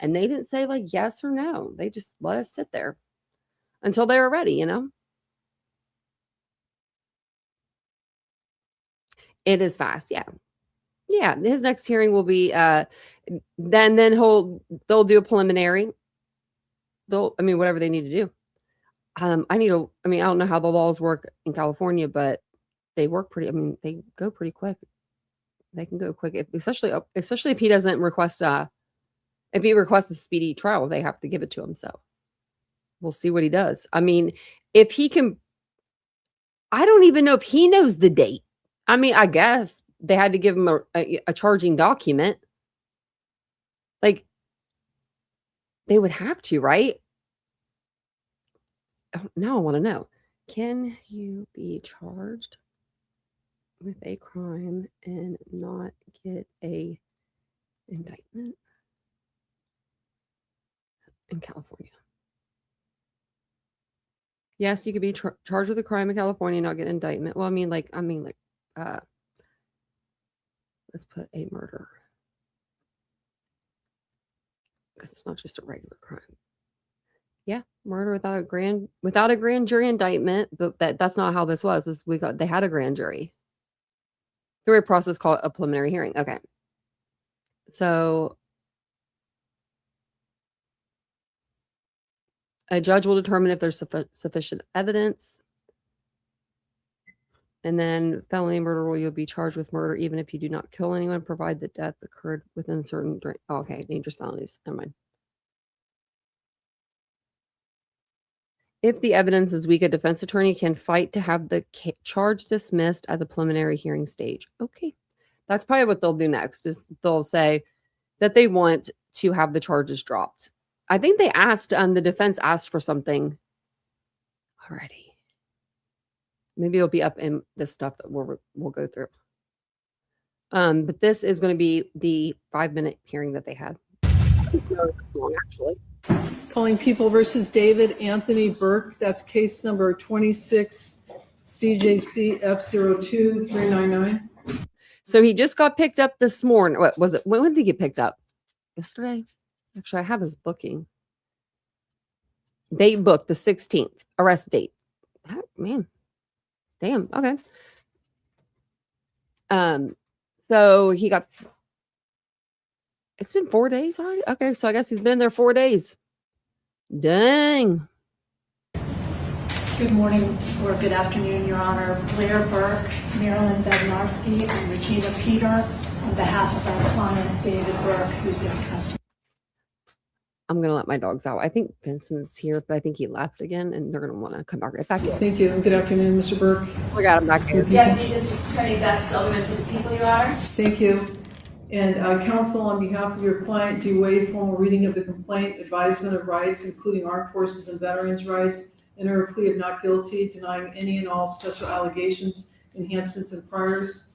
And they didn't say like yes or no. They just let us sit there until they were ready, you know? It is fast. Yeah. Yeah. His next hearing will be, then they'll do a preliminary. I mean, whatever they need to do. I don't know how the laws work in California, but they work pretty, I mean, they go pretty quick. They can go quick, especially if he doesn't request, if he requests a speedy trial, they have to give it to him. So we'll see what he does. I mean, if he can, I don't even know if he knows the date. I mean, I guess they had to give him a charging document. Like, they would have to, right? Oh, now I want to know. Can you be charged with a crime and not get a indictment in California? Yes, you could be charged with a crime in California and not get an indictment. Well, let's put a murder, because it's not just a regular crime. Yeah, murder without a grand jury indictment, but that's not how this was. They had a grand jury through a process called a preliminary hearing. Okay. So a judge will determine if there's sufficient evidence. And then felony murder rule, you'll be charged with murder even if you do not kill anyone, provide the death occurred within certain dangerous felonies. Never mind. If the evidence is weak, a defense attorney can fight to have the charge dismissed at the preliminary hearing stage. Okay. That's probably what they'll do next, is they'll say that they want to have the charges dropped. I think they asked, the defense asked for something already. Maybe it'll be up in the stuff that we'll go through. But this is going to be the 5-minute hearing that they had. It's long, actually. Calling People versus David Anthony Burke. That's case number 26 CJC F02399. So he just got picked up this morning. What was it? When did he get picked up? Yesterday? Actually, I have his booking. Date booked the 16th. Arrest date. Oh, man. Damn. Okay. So he got. It's been 4 days already. Okay, so I guess he's been there 4 days. Dang. Good morning or good afternoon, Your Honor. Blair Burke, Marilyn Bednarski, and Regina Peter on behalf of our client, David Burke, who's in custody. I'm going to let my dogs out. I think Vincent's here, but I think he left again, and they're going to want to come back right back. Thank you. Good afternoon, Mr. Burke. We got him back here. Deputy District Attorney Beth Silverman for the people, Your Honor. Thank you. And counsel, on behalf of your client, do you waive formal reading of the complaint, advisement of rights, including armed forces and veterans' rights, enter a plea of not guilty, denying any and all special allegations, enhancements, and priors?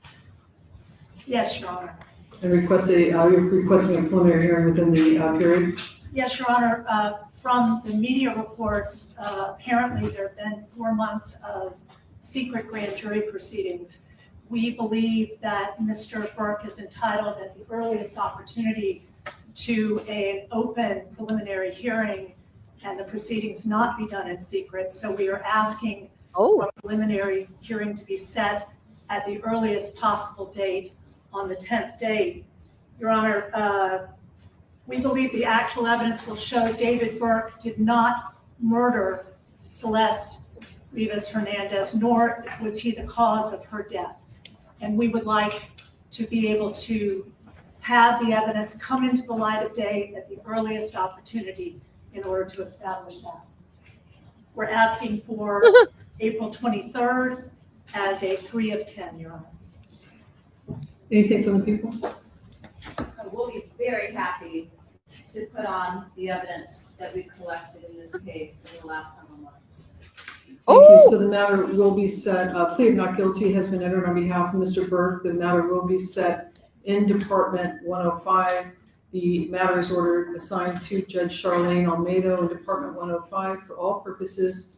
Yes, Your Honor. And you're requesting a preliminary hearing within the period? Yes, Your Honor. From the media reports, apparently there have been 4 months of secret grand jury proceedings. We believe that Mr. Burke is entitled at the earliest opportunity to an open preliminary hearing and the proceedings not be done in secret. So we are asking for a preliminary hearing to be set at the earliest possible date on the 10th day. Your Honor, we believe the actual evidence will show David Burke did not murder Celeste Rivas Hernandez, nor was he the cause of her death. And we would like to be able to have the evidence come into the light of day at the earliest opportunity in order to establish that. We're asking for April 23rd as a 3 of 10, Your Honor. Anything from the people? We'll be very happy to put on the evidence that we've collected in this case in the last several months. Thank you. So the matter will be set, plea of not guilty has been entered on behalf of Mr. Burke. The matter will be set in Department 105 The matter is ordered assigned to Judge Charlene Almeida in Department 105 for all purposes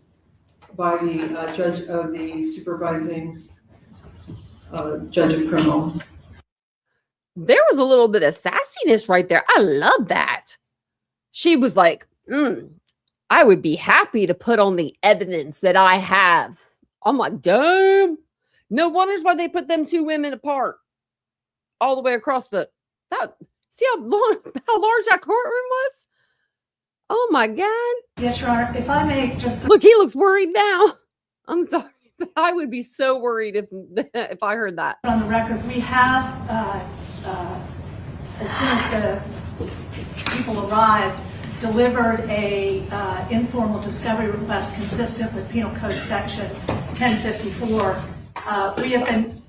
by the judge of the supervising judge of criminal. There was a little bit of sassiness right there. I love that. She was like, I would be happy to put on the evidence that I have. I'm like, damn. No wonders why they put them two women apart all the way across the. See how large that courtroom was? Oh my God. Yes, Your Honor. If I may just look, he looks worried now. I'm sorry. I would be so worried if I heard that. On the record, we have, as soon as the people arrived, delivered a informal discovery request consistent with Penal Code Section 1054. We have been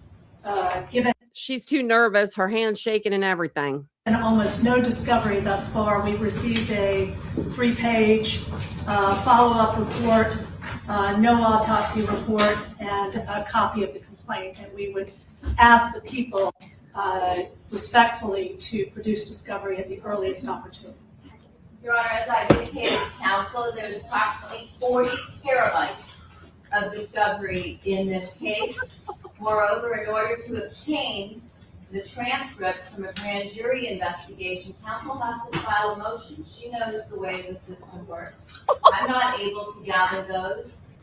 given. She's too nervous. Her hand's shaking and everything. And almost no discovery thus far. We've received a 3-page follow-up report, no autopsy report, and a copy of the complaint. And we would ask the people respectfully to produce discovery at the earliest opportunity. Your Honor, as I indicated to counsel, there's approximately 40 terabytes of discovery in this case. Moreover, in order to obtain the transcripts from a grand jury investigation, counsel has to file a motion. She knows the way the system works. I'm not able to gather those.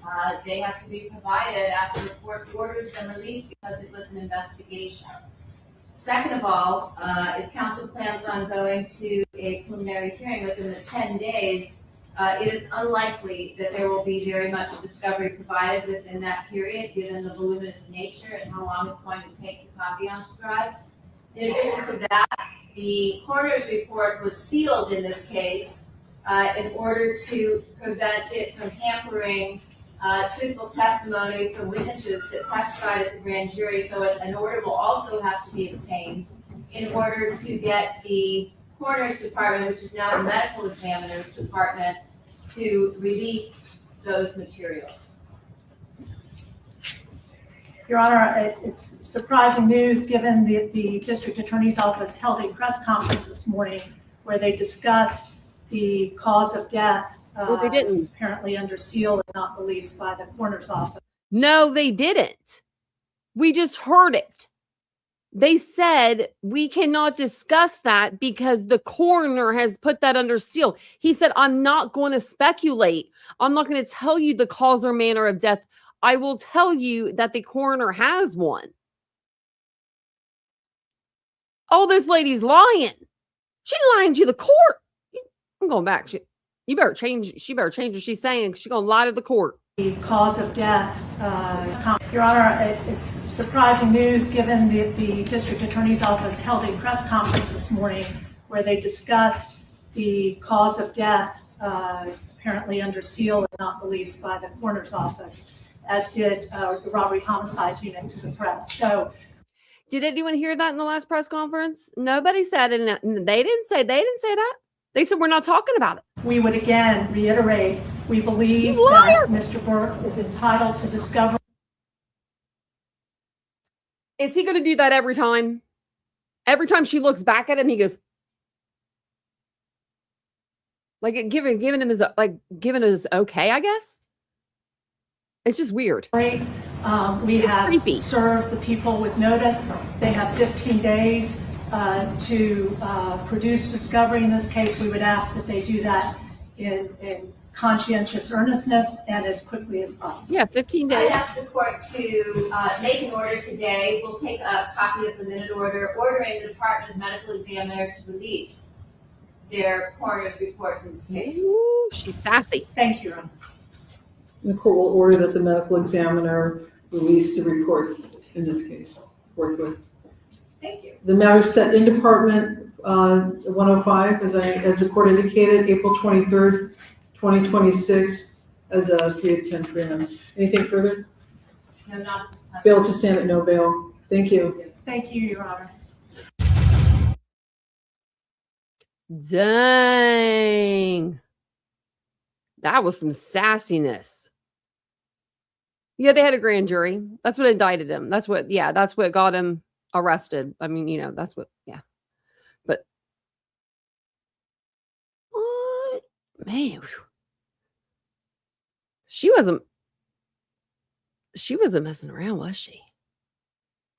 They have to be provided after the court orders them released because it was an investigation. Second of all, if counsel plans on going to a preliminary hearing within the 10 days, it is unlikely that there will be very much discovery provided within that period, given the voluminous nature and how long it's going to take to copy onto drives. In addition to that, the coroner's report was sealed in this case in order to prevent it from hampering truthful testimony from witnesses that testified at the grand jury. So an order will also have to be obtained in order to get the coroner's department, which is now the medical examiner's department, to release those materials. Your Honor, it's surprising news given the district attorney's office held a press conference this morning where they discussed the cause of death, well, they didn't. Apparently under seal and not released by the coroner's office. No, they didn't. We just heard it. They said we cannot discuss that because the coroner has put that under seal. He said, I'm not going to speculate. I'm not going to tell you the cause or manner of death. I will tell you that the coroner has one. Oh, this lady's lying. She's lying to the court. I'm going back. She better change what she's saying. She's going to lie to the court. The cause of death, Your Honor, it's surprising news given the district attorney's office held a press conference this morning where they discussed the cause of death, apparently under seal and not released by the coroner's office, as did the robbery homicide unit to the press. So, did anyone hear that in the last press conference? Nobody said it. They didn't say that. They said we're not talking about it. We would again reiterate, we believe that Mr. Burke is entitled to discover. Is he going to do that every time? Every time she looks back at him, he goes, like giving him his okay, I guess. It's just weird. We have creepy. Served the people with notice. They have 15 days to produce discovery in this case. We would ask that they do that in conscientious earnestness and as quickly as possible. Yeah, 15 days. I ask the court to make an order today. We'll take a copy of the minute order ordering the Department of Medical Examiner to release their coroner's report in this case. Ooh, she's sassy. Thank you, Your Honor. The court will order that the medical examiner release the report in this case forthwith. Thank you. The matter is set in Department 105, as the court indicated, April 23rd, 2026, as a 3:10 p.m. Anything further? No, not this time. Bail to stand at no bail. Thank you. Thank you, Your Honor. Dang. That was some sassiness. Yeah, they had a grand jury. That's what indicted him. That's what got him arrested. I mean, that's what, yeah. Man, she wasn't messing around, was she?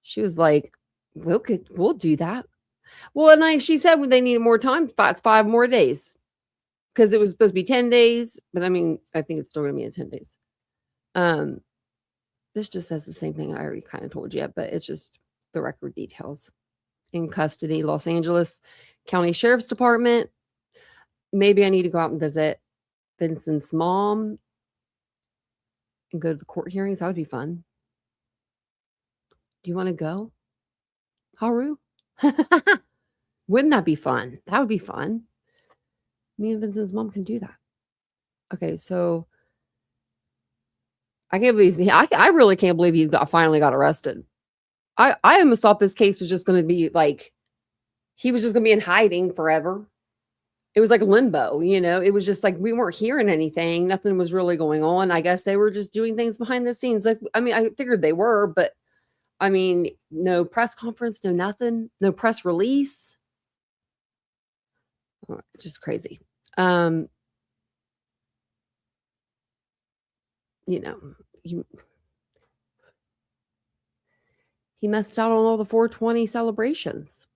She was like, we'll do that. Well, and she said when they needed more time, it's 5 more days. Because it was supposed to be 10 days, but I mean, I think it's still gonna be in 10 days. This just says the same thing I already kind of told you, but it's just the record details. In custody, Los Angeles County Sheriff's Department. Maybe I need to go out and visit Vincent's mom and go to the court hearings. That would be fun. Do you want to go, Haru? Wouldn't that be fun? That would be fun. Me and Vincent's mom can do that. Okay, so I can't believe I really can't believe he finally got arrested. I almost thought this case was just going to be like he was just going to be in hiding forever. It was like limbo, you know. It was just like we weren't hearing anything. Nothing was really going on. I guess they were just doing things behind the scenes. Like, I mean, I figured they were, but I mean, no press conference, no nothing, no press release. Oh, it's just crazy. You know, he missed out on all the 420 celebrations.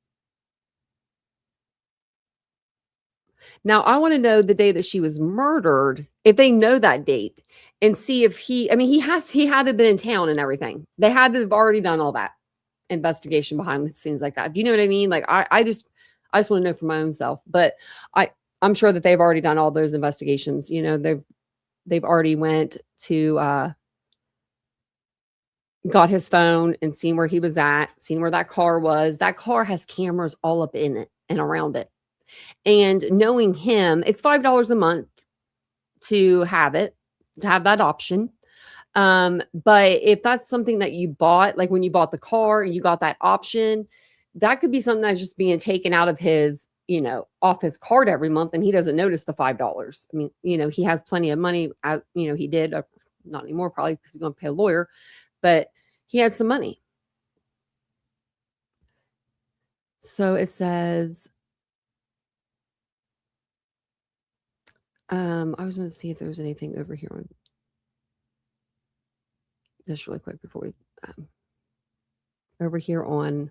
Now, I want to know the day that she was murdered, if they know that date, and see if he had to have been in town and everything. They had to have already done all that investigation behind the scenes like that. Do you know what I mean? Like, I just want to know for my own self. But I'm sure that they've already done all those investigations. You know, they've already went to got his phone and seen where he was at, seen where that car was. That car has cameras all up in it and around it. And knowing him, it's $5 a month to have that option. But if that's something that you bought, like when you bought the car and you got that option, that could be something that's just being taken out of his, you know, off his card every month, and he doesn't notice the $5. I mean, you know, he has plenty of money. You know, he did, not anymore probably because he's going to pay a lawyer, but he had some money. So it says, I was going to see if there was anything over here on this really quick before we, over here on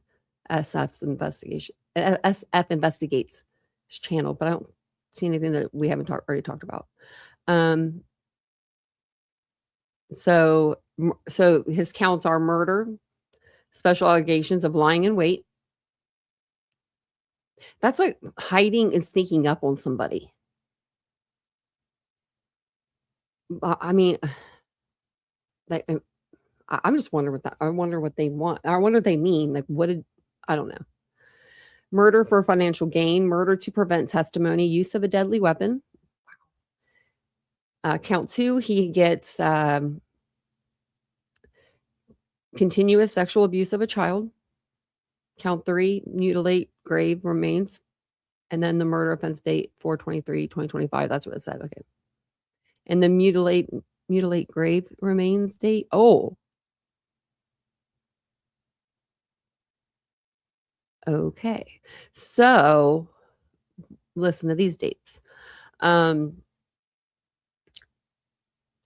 SF's investigation, SF Investigates channel, but I don't see anything that we haven't already talked about. So his counts are murder, special allegations of lying in wait. That's like hiding and sneaking up on somebody. I mean, I'm just wondering I wonder what they want. I wonder what they mean. Like, I don't know. Murder for financial gain, murder to prevent testimony, use of a deadly weapon. Count 2, he gets continuous sexual abuse of a child. Count 3, mutilate grave remains. And then the murder offense date, 4/23/2025. That's what it said. Okay. And the mutilate grave remains date. Oh. Okay. So listen to these dates. It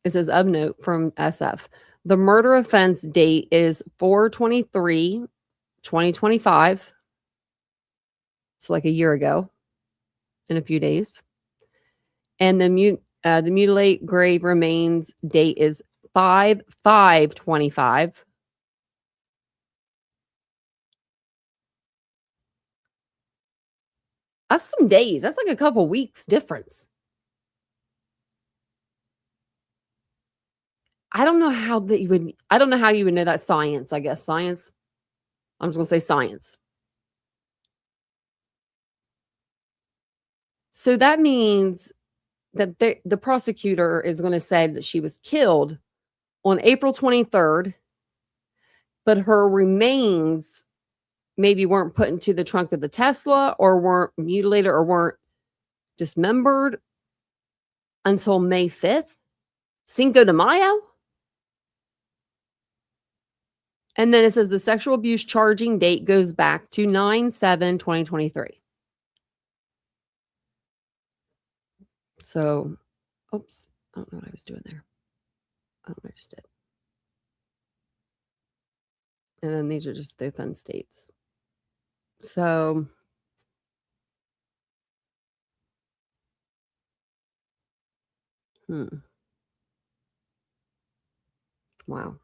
says of note from SF. The murder offense date is 4/23/2025. So like a year ago, in a few days. And the mutilate grave remains date is 5/5/25. That's some days. That's like a couple weeks difference. I don't know how you would know that science, I guess. Science. I'm just going to say science. So that means that the prosecutor is going to say that she was killed on April 23rd, but her remains maybe weren't put into the trunk of the Tesla or weren't mutilated or weren't dismembered until May 5th. Cinco de Mayo. And then it says the sexual abuse charging date goes back to 9/7/2023. So, oops, I don't know what I was doing there. I don't know what I just did. And then these are just the offense states. So, wow.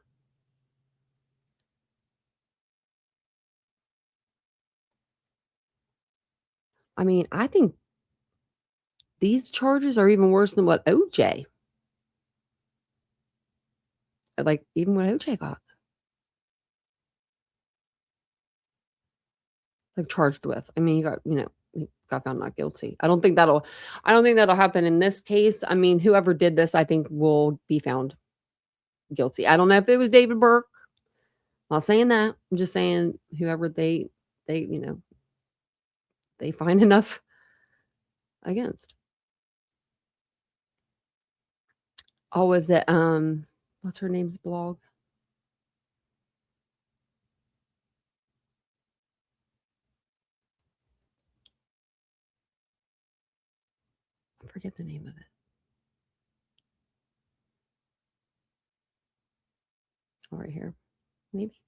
I mean, I think these charges are even worse than what OJ. Like, even what OJ got. Like, charged with. I mean, he got found not guilty. I don't think that'll happen in this case. I mean, whoever did this, I think will be found guilty. I don't know if it was David Burke. I'm not saying that. I'm just saying whoever they find enough against. Oh, was it what's her name's blog? I forget the name of it. Oh, right here. Maybe.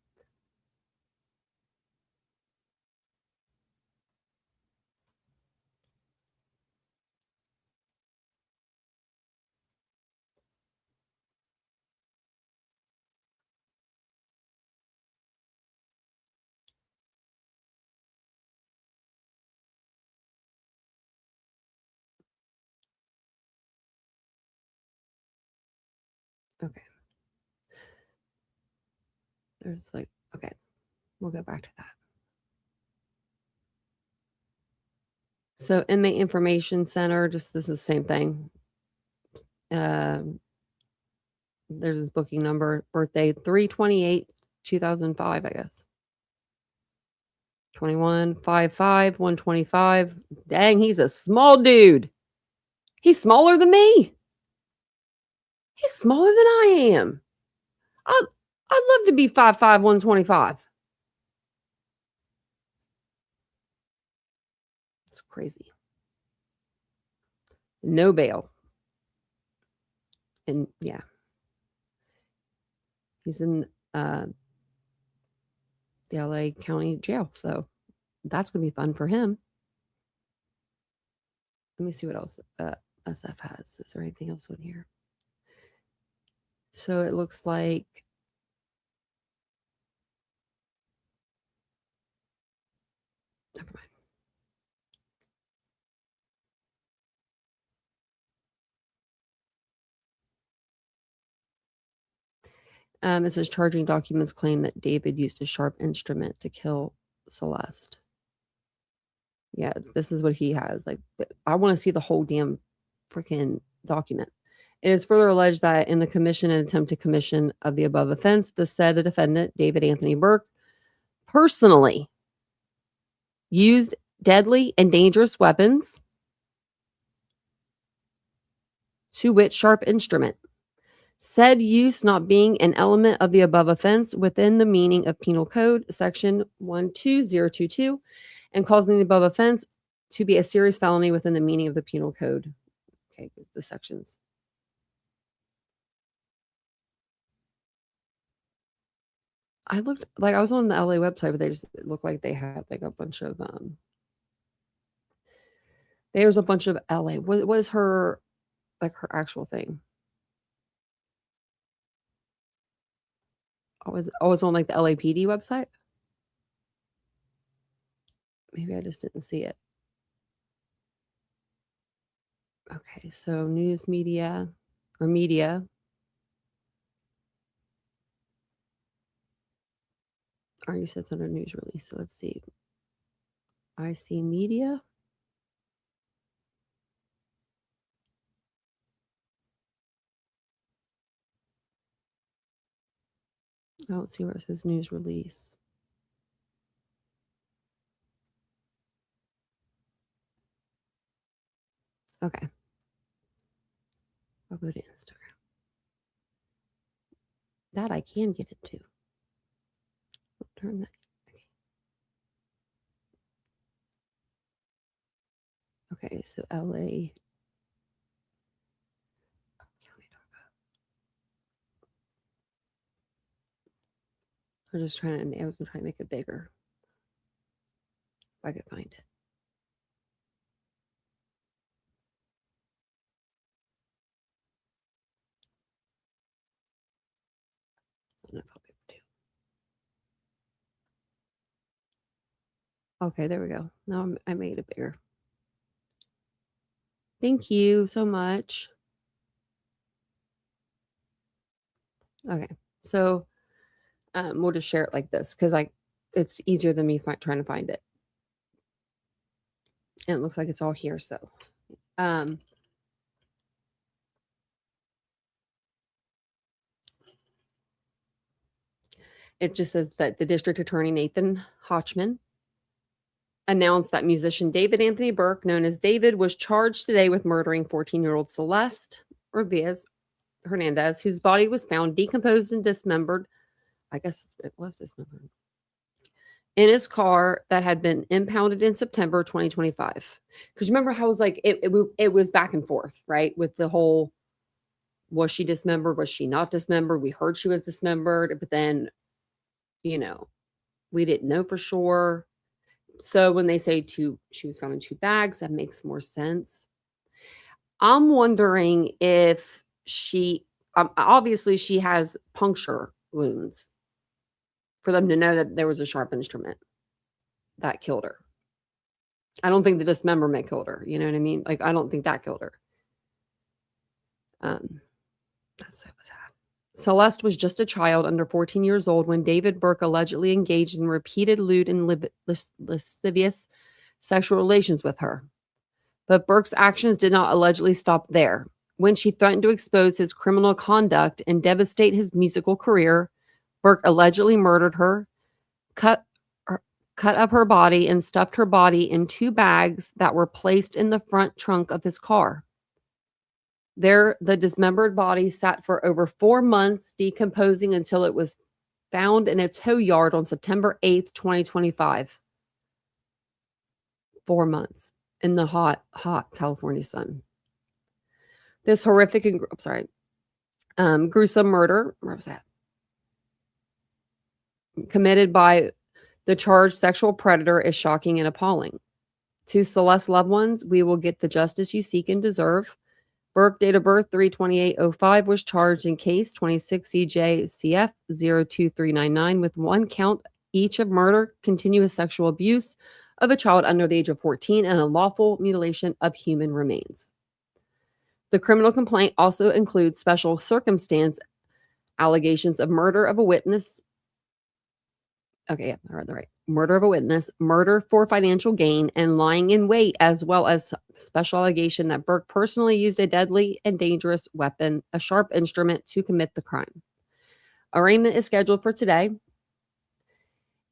Okay. There's like, okay, we'll go back to that. So Inmate Information Center, just this is the same thing. There's his booking number, birthday 3/28/2005, I guess. 21/55/125. Dang, he's a small dude. He's smaller than me. He's smaller than I am. I'd love to be 5'5", 125. It's crazy. No bail. And yeah. He's in the LA County Jail, so that's going to be fun for him. Let me see what else SF has. Is there anything else on here? So it looks like never mind. It says charging documents claim that David used a sharp instrument to kill Celeste. Yeah, this is what he has. Like, but I want to see the whole damn freaking document. It is further alleged that in the commission and attempted commission of the above offense, the said defendant, David Anthony Burke, personally used deadly and dangerous weapons, to wit, sharp instrument. Said use not being an element of the above offense within the meaning of Penal Code, Section 12022, and causing the above offense to be a serious felony within the meaning of the Penal Code. Okay, the sections. I looked, like, I was on the LA website, but they just looked like they had like a bunch of there's a bunch of LA. What was her, like, her actual thing? Oh, it's on like the LAPD website? Maybe I just didn't see it. Okay, so news media or media. Or you said it's under news release. So let's see. I see media. I don't see where it says news release. Okay. I'll go to Instagram. That I can get into. Turn that. Okay, so LA I was just trying to, I was going to try to make it bigger. If I could find it. I don't know if I'll be able to. Okay, there we go. Now I made it bigger. Thank you so much. Okay, so we'll just share it like this because it's easier than me trying to find it. And it looks like it's all here. So, it just says that the district attorney, Nathan Hochman, announced that musician David Anthony Burke, known as David, was charged today with murdering 14-year-old Celeste Hernandez, whose body was found decomposed and dismembered. I guess it was dismembered. In his car that had been impounded in September 2025. Because remember how it was like, it was back and forth, right? With the whole, was she dismembered? Was she not dismembered? We heard she was dismembered, but then, we didn't know for sure. So when they say she was found in 2 bags, that makes more sense. I'm wondering if she, obviously she has puncture wounds for them to know that there was a sharp instrument that killed her. I don't think the dismemberment killed her. You know what I mean? Like, I don't think that killed her. That's so sad. Celeste was just a child under 14 years old when David Burke allegedly engaged in repeated lewd and lascivious sexual relations with her. But Burke's actions did not allegedly stop there. When she threatened to expose his criminal conduct and devastate his musical career, Burke allegedly murdered her, cut up her body, and stuffed her body in 2 bags that were placed in the front trunk of his car. There, the dismembered body sat for over 4 months, decomposing until it was found in a tow yard on September 8th, 2025. 4 months in the hot California sun. This horrific and gruesome murder, where was that? Committed by the charged sexual predator is shocking and appalling. To Celeste's loved ones, we will get the justice you seek and deserve. Burke, date of birth 3/28/05, was charged in case 26 CJCF 02399 with 1 count each of murder, continuous sexual abuse of a child under the age of 14, and unlawful mutilation of human remains. The criminal complaint also includes special circumstance allegations of murder of a witness. Okay, yeah, I read that right. Murder of a witness, murder for financial gain, and lying in wait, as well as special allegation that Burke personally used a deadly and dangerous weapon, a sharp instrument, to commit the crime. Arraignment is scheduled for today.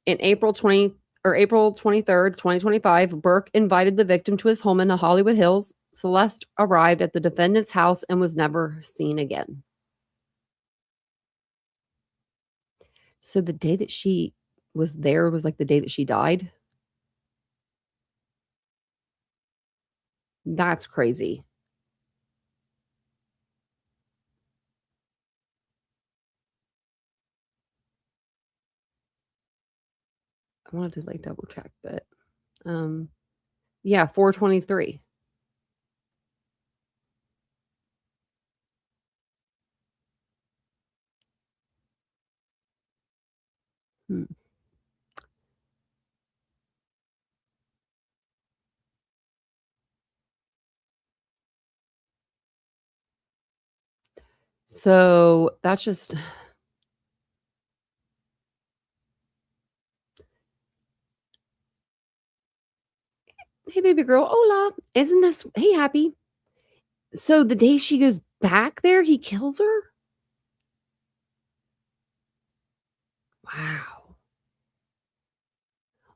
In April 23rd, 2025, Burke invited the victim to his home in the Hollywood Hills. Celeste arrived at the defendant's house and was never seen again. So the day that she was there was like the day that she died. That's crazy. I wanted to like double check, but yeah, 4/23. So that's just, hey baby girl, hola, isn't this, hey happy. So the day she goes back there, he kills her? Wow.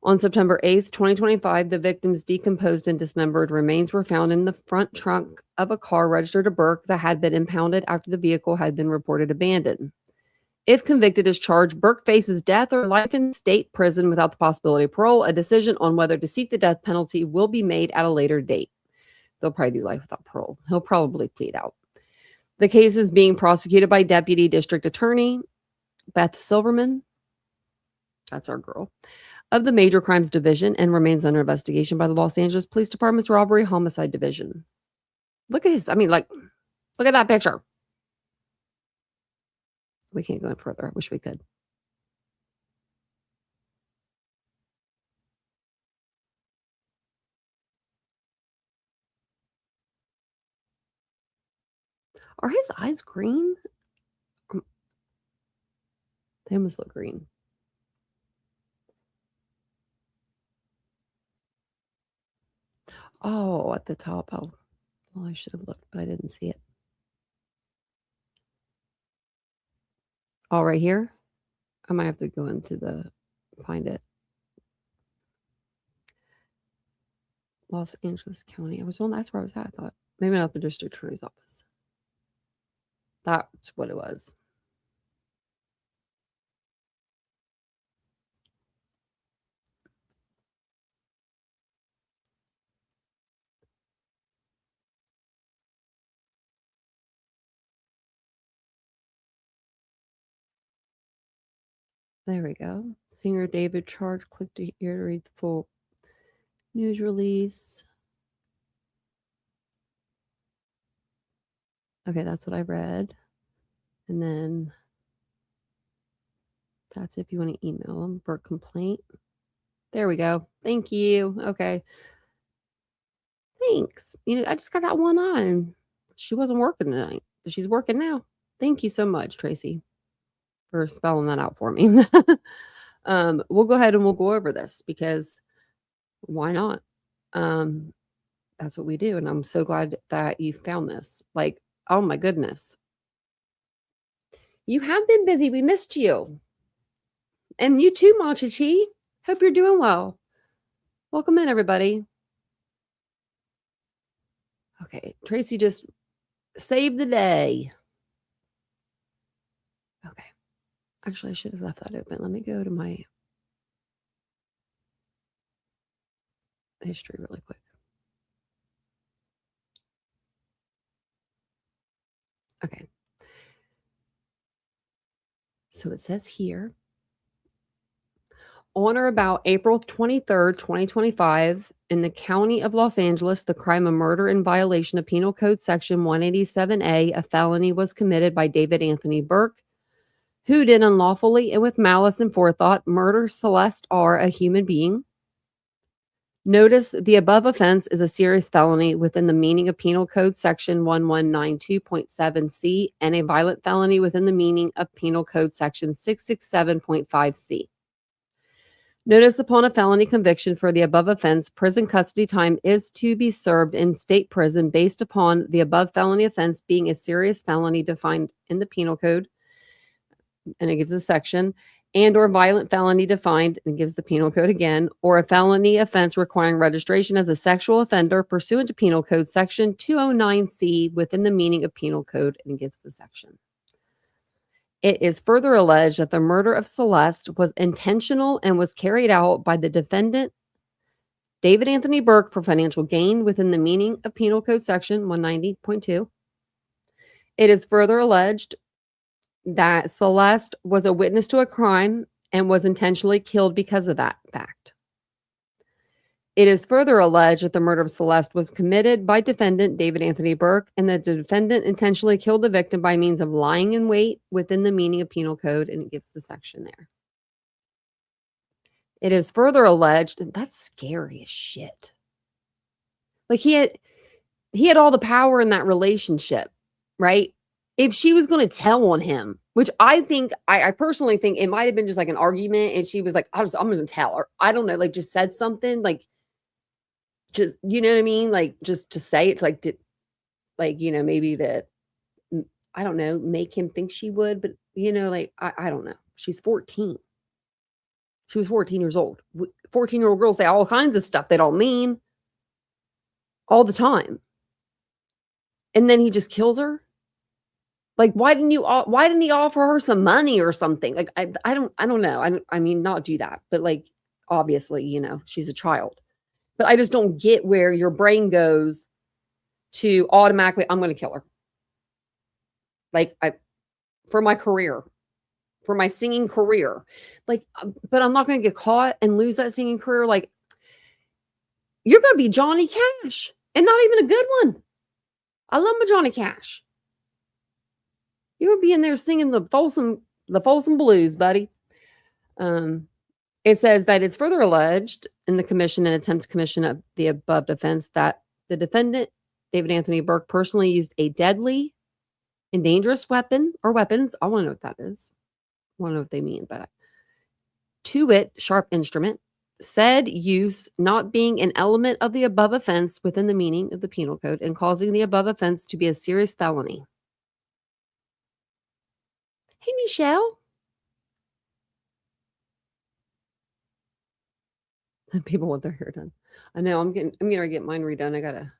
On September 8th, 2025, the victim's decomposed and dismembered remains were found in the front trunk of a car registered to Burke that had been impounded after the vehicle had been reported abandoned. If convicted as charged, Burke faces death or life in state prison without the possibility of parole. A decision on whether to seek the death penalty will be made at a later date. They'll probably do life without parole. He'll probably plead out. The case is being prosecuted by Deputy District Attorney Beth Silverman. That's our girl. Of the Major Crimes Division and remains under investigation by the Los Angeles Police Department's Robbery Homicide Division. Look at his, I mean, like, look at that picture. We can't go any further. I wish we could. Are his eyes green? They almost look green. Oh, at the top. Oh, well, I should have looked, but I didn't see it. Oh, right here. I might have to go into the, find it. Los Angeles County. I was on, that's where I was at, I thought. Maybe not the district attorney's office. That's what it was. There we go. Singer David charged. Click here to read the full news release. Okay, that's what I read. And then that's if you want to email them for a complaint. There we go. Thank you. Okay. Thanks. You know, I just got that one on. She wasn't working tonight, but she's working now. Thank you so much, Tracy, for spelling that out for me. We'll go ahead and we'll go over this because why not? That's what we do. And I'm so glad that you found this. Like, oh my goodness. You have been busy. We missed you. And you too, Machichi. Hope you're doing well. Welcome in, everybody. Okay, Tracy just saved the day. Okay. Actually, I should have left that open. Let me go to my history really quick. Okay. So it says here, on or about April 23rd, 2025, in the county of Los Angeles, the crime of murder in violation of Penal Code Section 187A, a felony was committed by David Anthony Burke, who did unlawfully and with malice and forethought murder Celeste R., a human being. Notice the above offense is a serious felony within the meaning of Penal Code Section 1192.7c and a violent felony within the meaning of Penal Code Section 667.5c. Notice upon a felony conviction for the above offense, prison custody time is to be served in state prison based upon the above felony offense being a serious felony defined in the Penal Code, and it gives a section, and or violent felony defined, and it gives the Penal Code again, or a felony offense requiring registration as a sexual offender pursuant to Penal Code Section 209C within the meaning of Penal Code, and it gives the section. It is further alleged that the murder of Celeste was intentional and was carried out by the defendant, David Anthony Burke, for financial gain within the meaning of Penal Code Section 190.2. It is further alleged that Celeste was a witness to a crime and was intentionally killed because of that fact. It is further alleged that the murder of Celeste was committed by defendant David Anthony Burke and that the defendant intentionally killed the victim by means of lying in wait within the meaning of Penal Code, and it gives the section there. It is further alleged, and that's scary as shit. Like he had all the power in that relationship, right? If she was going to tell on him, which I think, I personally think it might have been just like an argument, and she was like, I'm going to tell her. I don't know, like just said something, like, just, you know what I mean? Like, just to say it's like, you know, maybe that, I don't know, make him think she would, but, you know, like, I don't know. She's 14. She was 14 years old. 14-year-old girls say all kinds of stuff they don't mean all the time. And then he just kills her. Like, why didn't he offer her some money or something? Like, I don't know. I mean, not do that, but like, obviously, you know, she's a child. But I just don't get where your brain goes to automatically, I'm going to kill her. Like, for my career. for my singing career. Like, but I'm not going to get caught and lose that singing career. Like, you're going to be Johnny Cash and not even a good one. I love my Johnny Cash. You're going to be in there singing the Folsom Blues, buddy. It says that it's further alleged in the commission and attempt to commission of the above defense that the defendant, David Anthony Burke, personally used a deadly and dangerous weapon or weapons. I want to know what that is. I want to know what they mean by that. To it, sharp instrument, said use not being an element of the above offense within the meaning of the penal code and causing the above offense to be a serious felony. Hey, Michelle. People want their hair done. I know I'm going to get mine redone. I got to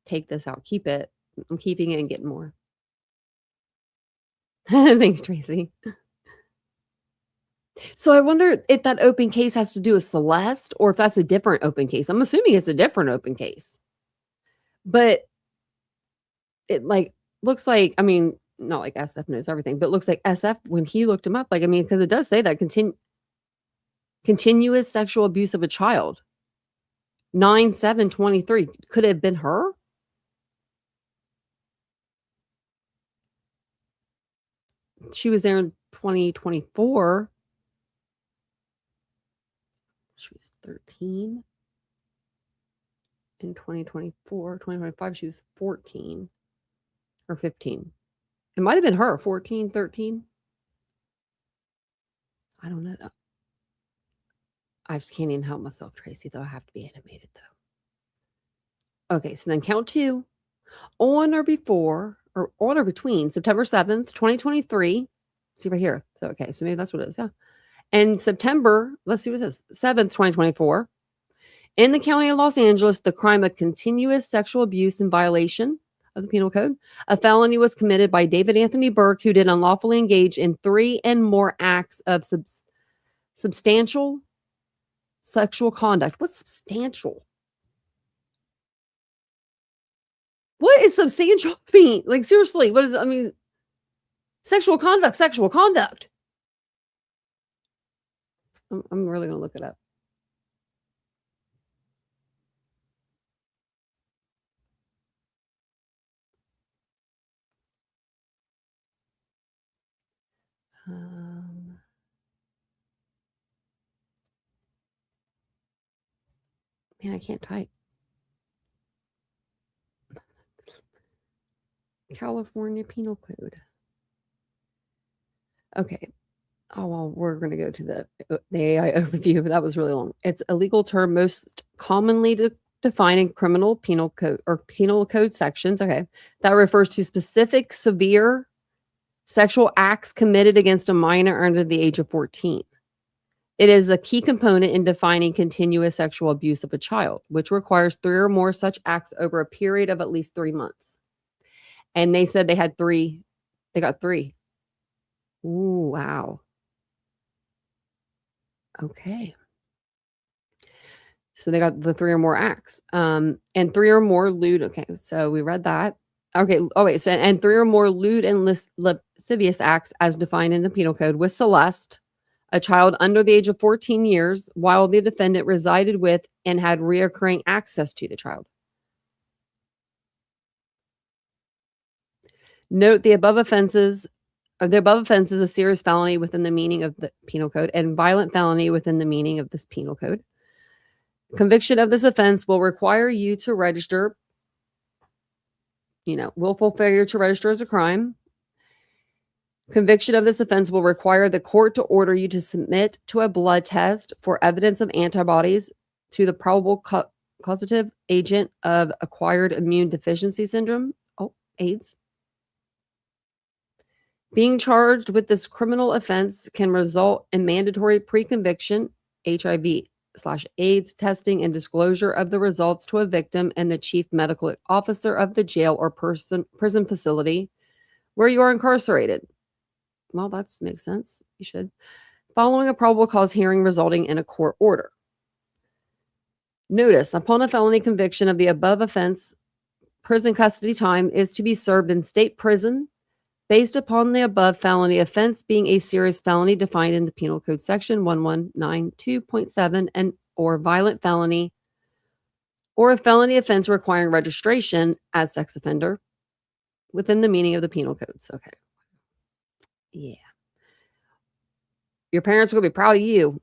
take this out. Keep it. I'm keeping it and getting more. Thanks, Tracy. So I wonder if that open case has to do with Celeste or if that's a different open case. I'm assuming it's a different open case. But it like looks like, I mean, not like SF knows everything, but it looks like SF when he looked him up, like, I mean, because it does say that continuous sexual abuse of a child. 9/7/23. Could it have been her? She was there in 2024. She was 13. In 2024, 2025, she was 14 or 15. It might have been her, 14, 13. I don't know. I just can't even help myself, Tracy, though. I have to be animated, though. Okay, so then count 2. On or before, or on or between September 7th, 2023. See right here. So, okay, so maybe that's what it is, yeah. And September, let's see what it says, 7th, 2024. In the county of Los Angeles, the crime of continuous sexual abuse in violation of the penal code, a felony was committed by David Anthony Burke, who did unlawfully engage in 3 and more acts of substantial sexual conduct. What's substantial? What is substantial mean? Like, seriously, what is it? I mean, sexual conduct. I'm really going to look it up. Man, I can't type. California Penal Code. Okay. Oh, well, we're going to go to the AI overview, but that was really long. It's a legal term most commonly defined in criminal penal code or penal code sections. Okay. That refers to specific severe sexual acts committed against a minor under the age of 14. It is a key component in defining continuous sexual abuse of a child, which requires 3 or more such acts over a period of at least 3 months. And they said they had 3. They got 3. Ooh, wow. Okay. So they got the 3 or more acts. And 3 or more lewd. Okay, so we read that. Okay. Oh, wait. So, and 3 or more lewd and lascivious acts as defined in the penal code with Celeste, a child under the age of 14 years, while the defendant resided with and had reoccurring access to the child. Note the above offenses a serious felony within the meaning of the penal code and violent felony within the meaning of this penal code. Conviction of this offense will require you to register, willful failure to register as a crime. Conviction of this offense will require the court to order you to submit to a blood test for evidence of antibodies to the probable causative agent of acquired immune deficiency syndrome, AIDS. Being charged with this criminal offense can result in mandatory pre-conviction HIV/AIDS testing and disclosure of the results to a victim and the chief medical officer of the jail or prison facility where you are incarcerated. Well, that makes sense. You should. Following a probable cause hearing resulting in a court order. Notice, upon a felony conviction of the above offense, prison custody time is to be served in state prison based upon the above felony offense being a serious felony defined in the Penal Code Section 1192.7 and or violent felony or a felony offense requiring registration as sex offender within the meaning of the penal codes. Okay. Yeah. Your parents are going to be proud of you.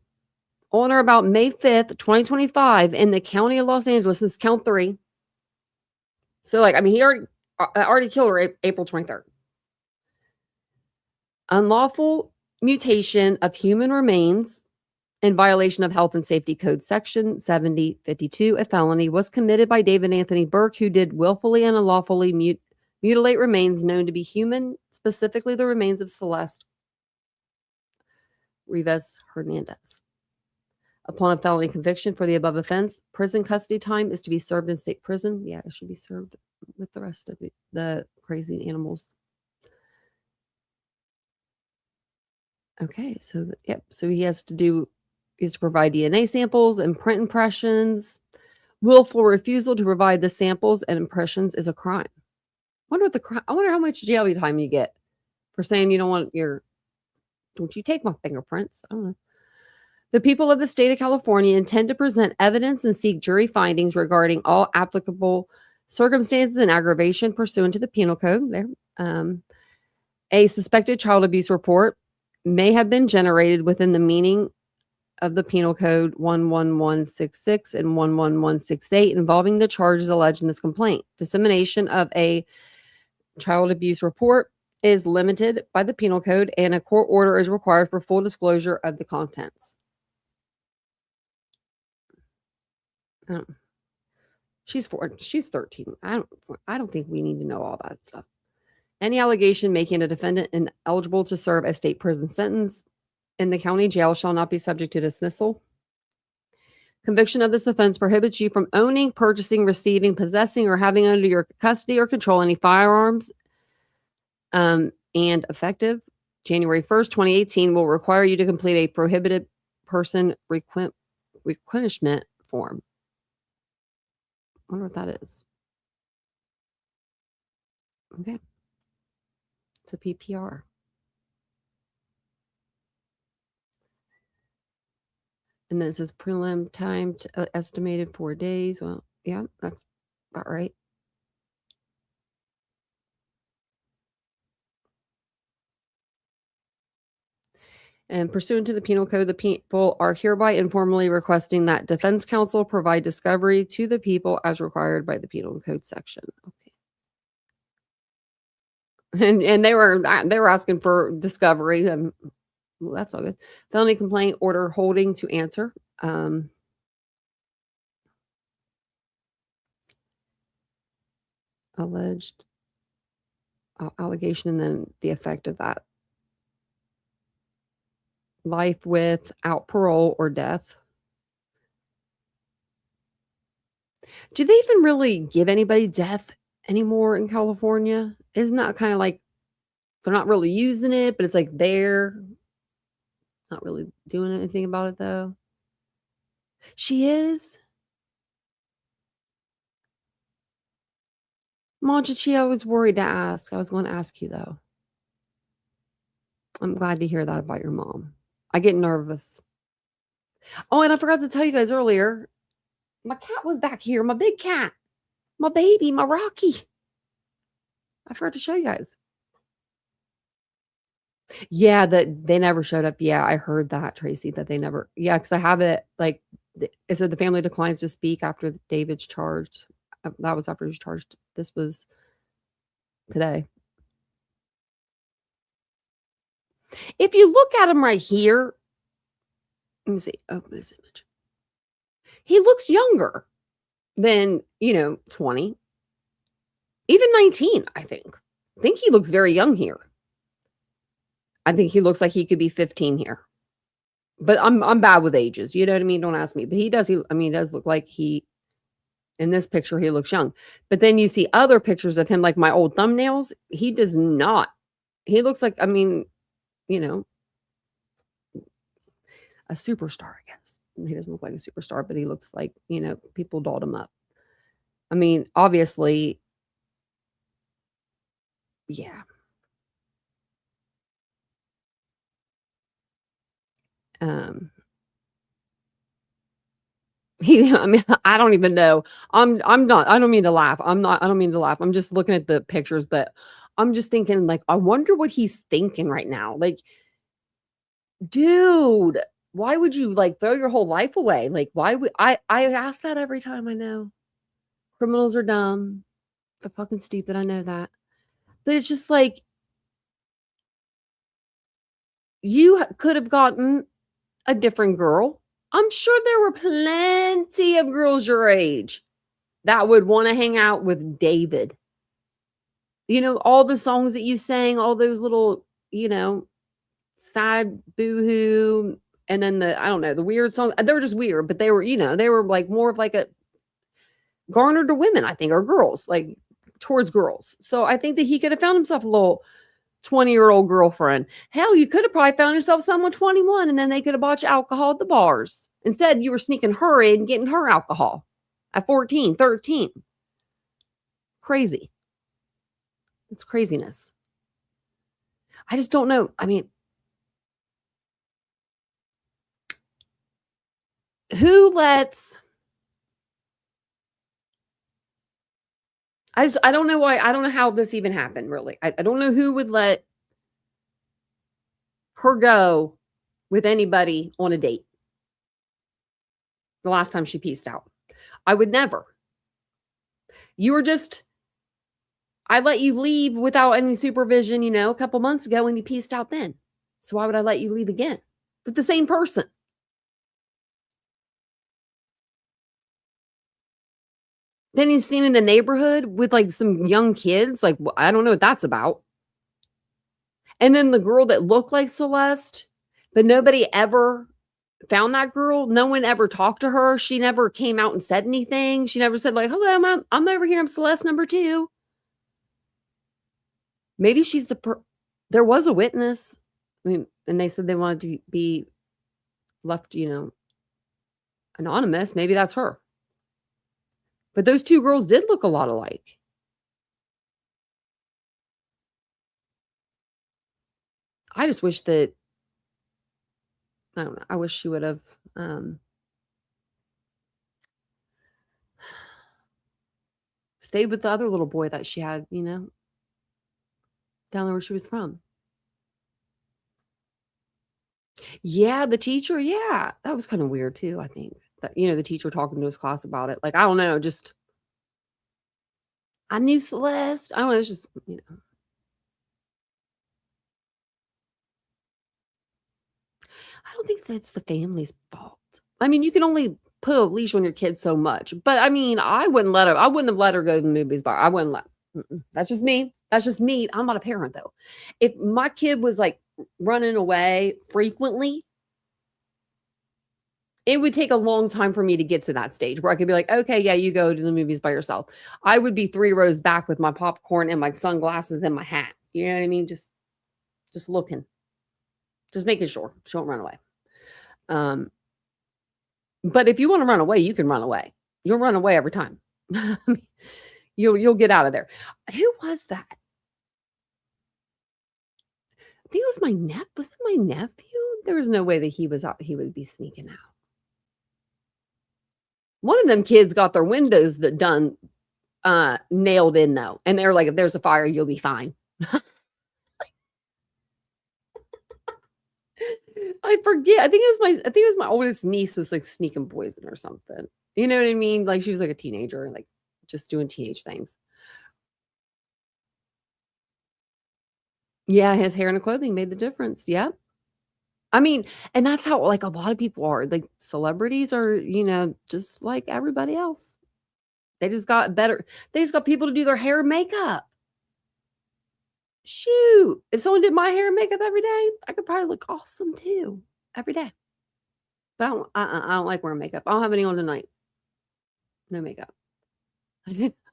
On or about May 5th, 2025, in the county of Los Angeles, this is count 3. So, like, I mean, he already killed her April 23rd. Unlawful mutation of human remains in violation of Health and Safety Code Section 7052, a felony, was committed by David Anthony Burke, who did willfully and unlawfully mutilate remains known to be human, specifically the remains of Celeste Rivas Hernandez. Upon a felony conviction for the above offense, prison custody time is to be served in state prison. Yeah, it should be served with the rest of the crazy animals. Okay, so so he has to provide DNA samples and print impressions. Willful refusal to provide the samples and impressions is a crime. I wonder how much jail time you get for saying you don't you take my fingerprints? I don't know. The people of the state of California intend to present evidence and seek jury findings regarding all applicable circumstances and aggravation pursuant to the penal code. A suspected child abuse report may have been generated within the meaning of the penal code 11166 and 11168 involving the charges alleged in this complaint. Dissemination of a child abuse report is limited by the penal code, and a court order is required for full disclosure of the contents. She's 13. I don't think we need to know all that stuff. Any allegation making a defendant ineligible to serve a state prison sentence in the county jail shall not be subject to dismissal. Conviction of this offense prohibits you from owning, purchasing, receiving, possessing, or having under your custody or control any firearms. And effective January 1st, 2018, will require you to complete a prohibited person replenishment form. I wonder what that is. Okay. It's a PPR. And then it says prelim time estimated 4 days. Well, yeah, that's about right. And pursuant to the penal code, the people are hereby informally requesting that defense counsel provide discovery to the people as required by the penal code section. Okay. And they were asking for discovery. Well, that's all good. Felony complaint order holding to answer. Alleged allegation and then the effect of that. Life without parole or death. Do they even really give anybody death anymore in California? Isn't that kind of like they're not really using it, but it's like they're not really doing anything about it though? She is. Monchichi, I was worried to ask. I was going to ask you though. I'm glad to hear that about your mom. I get nervous. Oh, and I forgot to tell you guys earlier, my cat was back here. My big cat. My baby, my Rocky. I forgot to show you guys. Yeah, that they never showed up. Yeah, I heard that, Tracy, that they never. Yeah, because I have it like it said the family declines to speak after David's charged. That was after he was charged. This was today. If you look at him right here, let me see. Open this image. He looks younger than, 20, even 19, I think. I think he looks very young here. I think he looks like he could be 15 here. But I'm bad with ages. You know what I mean? Don't ask me. But he does. He does look like in this picture, he looks young. But then you see other pictures of him, like my old thumbnails. He does not. He looks like, a superstar, I guess. He doesn't look like a superstar, but he looks like, people dolled him up. I mean, obviously, yeah. I mean, I don't even know. I don't mean to laugh. I don't mean to laugh. I'm just looking at the pictures, but I'm just thinking, like, I wonder what he's thinking right now. Like, dude, why would you like throw your whole life away? Like, why would I ask that every time? I know criminals are dumb. They're fucking stupid. I know that. But it's just like, you could have gotten a different girl. I'm sure there were plenty of girls your age that would want to hang out with David. You know, all the songs that you sang, all those little, you know, sad boohoo, and then I don't know, the weird songs. They were just weird, but they were, you know, they were like more of like a garnered to women, I think, or girls, like towards girls. So I think that he could have found himself a little 20-year-old girlfriend. Hell, you could have probably found yourself someone 21, and then they could have bought you alcohol at the bars. Instead, you were sneaking her in, getting her alcohol at 14, 13. Crazy. It's craziness. I just don't know. I mean, who lets... I don't know why. I don't know how this even happened, really. I don't know who would let her go with anybody on a date the last time she pieced out. I would never. You were just... I let you leave without any supervision, you know, a couple months ago, and you pieced out then. So why would I let you leave again with the same person? Then he's seen in the neighborhood with like some young kids. Like, I don't know what that's about. And then the girl that looked like Celeste, but nobody ever found that girl. No one ever talked to her. She never came out and said anything. She never said like, hello, I'm over here. I'm Celeste number 2. Maybe she's there was a witness. I mean, and they said they wanted to be left, you know, anonymous. Maybe that's her. But those 2 girls did look a lot alike. I just wish that, I don't know, I wish she would have stayed with the other little boy that she had, you know, down there where she was from. Yeah, the teacher, yeah. That was kind of weird too, I think. That, you know, the teacher talking to his class about it. Like, I don't know, just, I knew Celeste. I don't know, it's just, you know. I don't think that's the family's fault. I mean, you can only put a leash on your kid so much. But I mean, I wouldn't have let her go to the movies bar. I wouldn't let. That's just me. That's just me. I'm not a parent though. If my kid was like running away frequently, it would take a long time for me to get to that stage where I could be like, okay, yeah, you go to the movies by yourself. I would be 3 rows back with my popcorn and my sunglasses and my hat. You know what I mean? Just looking, just making sure she won't run away. But if you want to run away, you can run away. You'll run away every time. You'll get out of there. Who was that? I think it was my nephew. Was it my nephew? There was no way that he would be sneaking out. One of them kids got their windows nailed in though. And they're like, if there's a fire, you'll be fine. I forget. I think it was my oldest niece was like sneaking poison or something. You know what I mean? Like she was like a teenager, like just doing teenage things. Yeah, his hair and clothing made the difference. Yep. I mean, and that's how like a lot of people are. Like celebrities are, you know, just like everybody else. They just got better. They just got people to do their hair and makeup. Shoot. If someone did my hair and makeup every day, I could probably look awesome too. Every day. But I don't like wearing makeup. I don't have any on tonight. No makeup.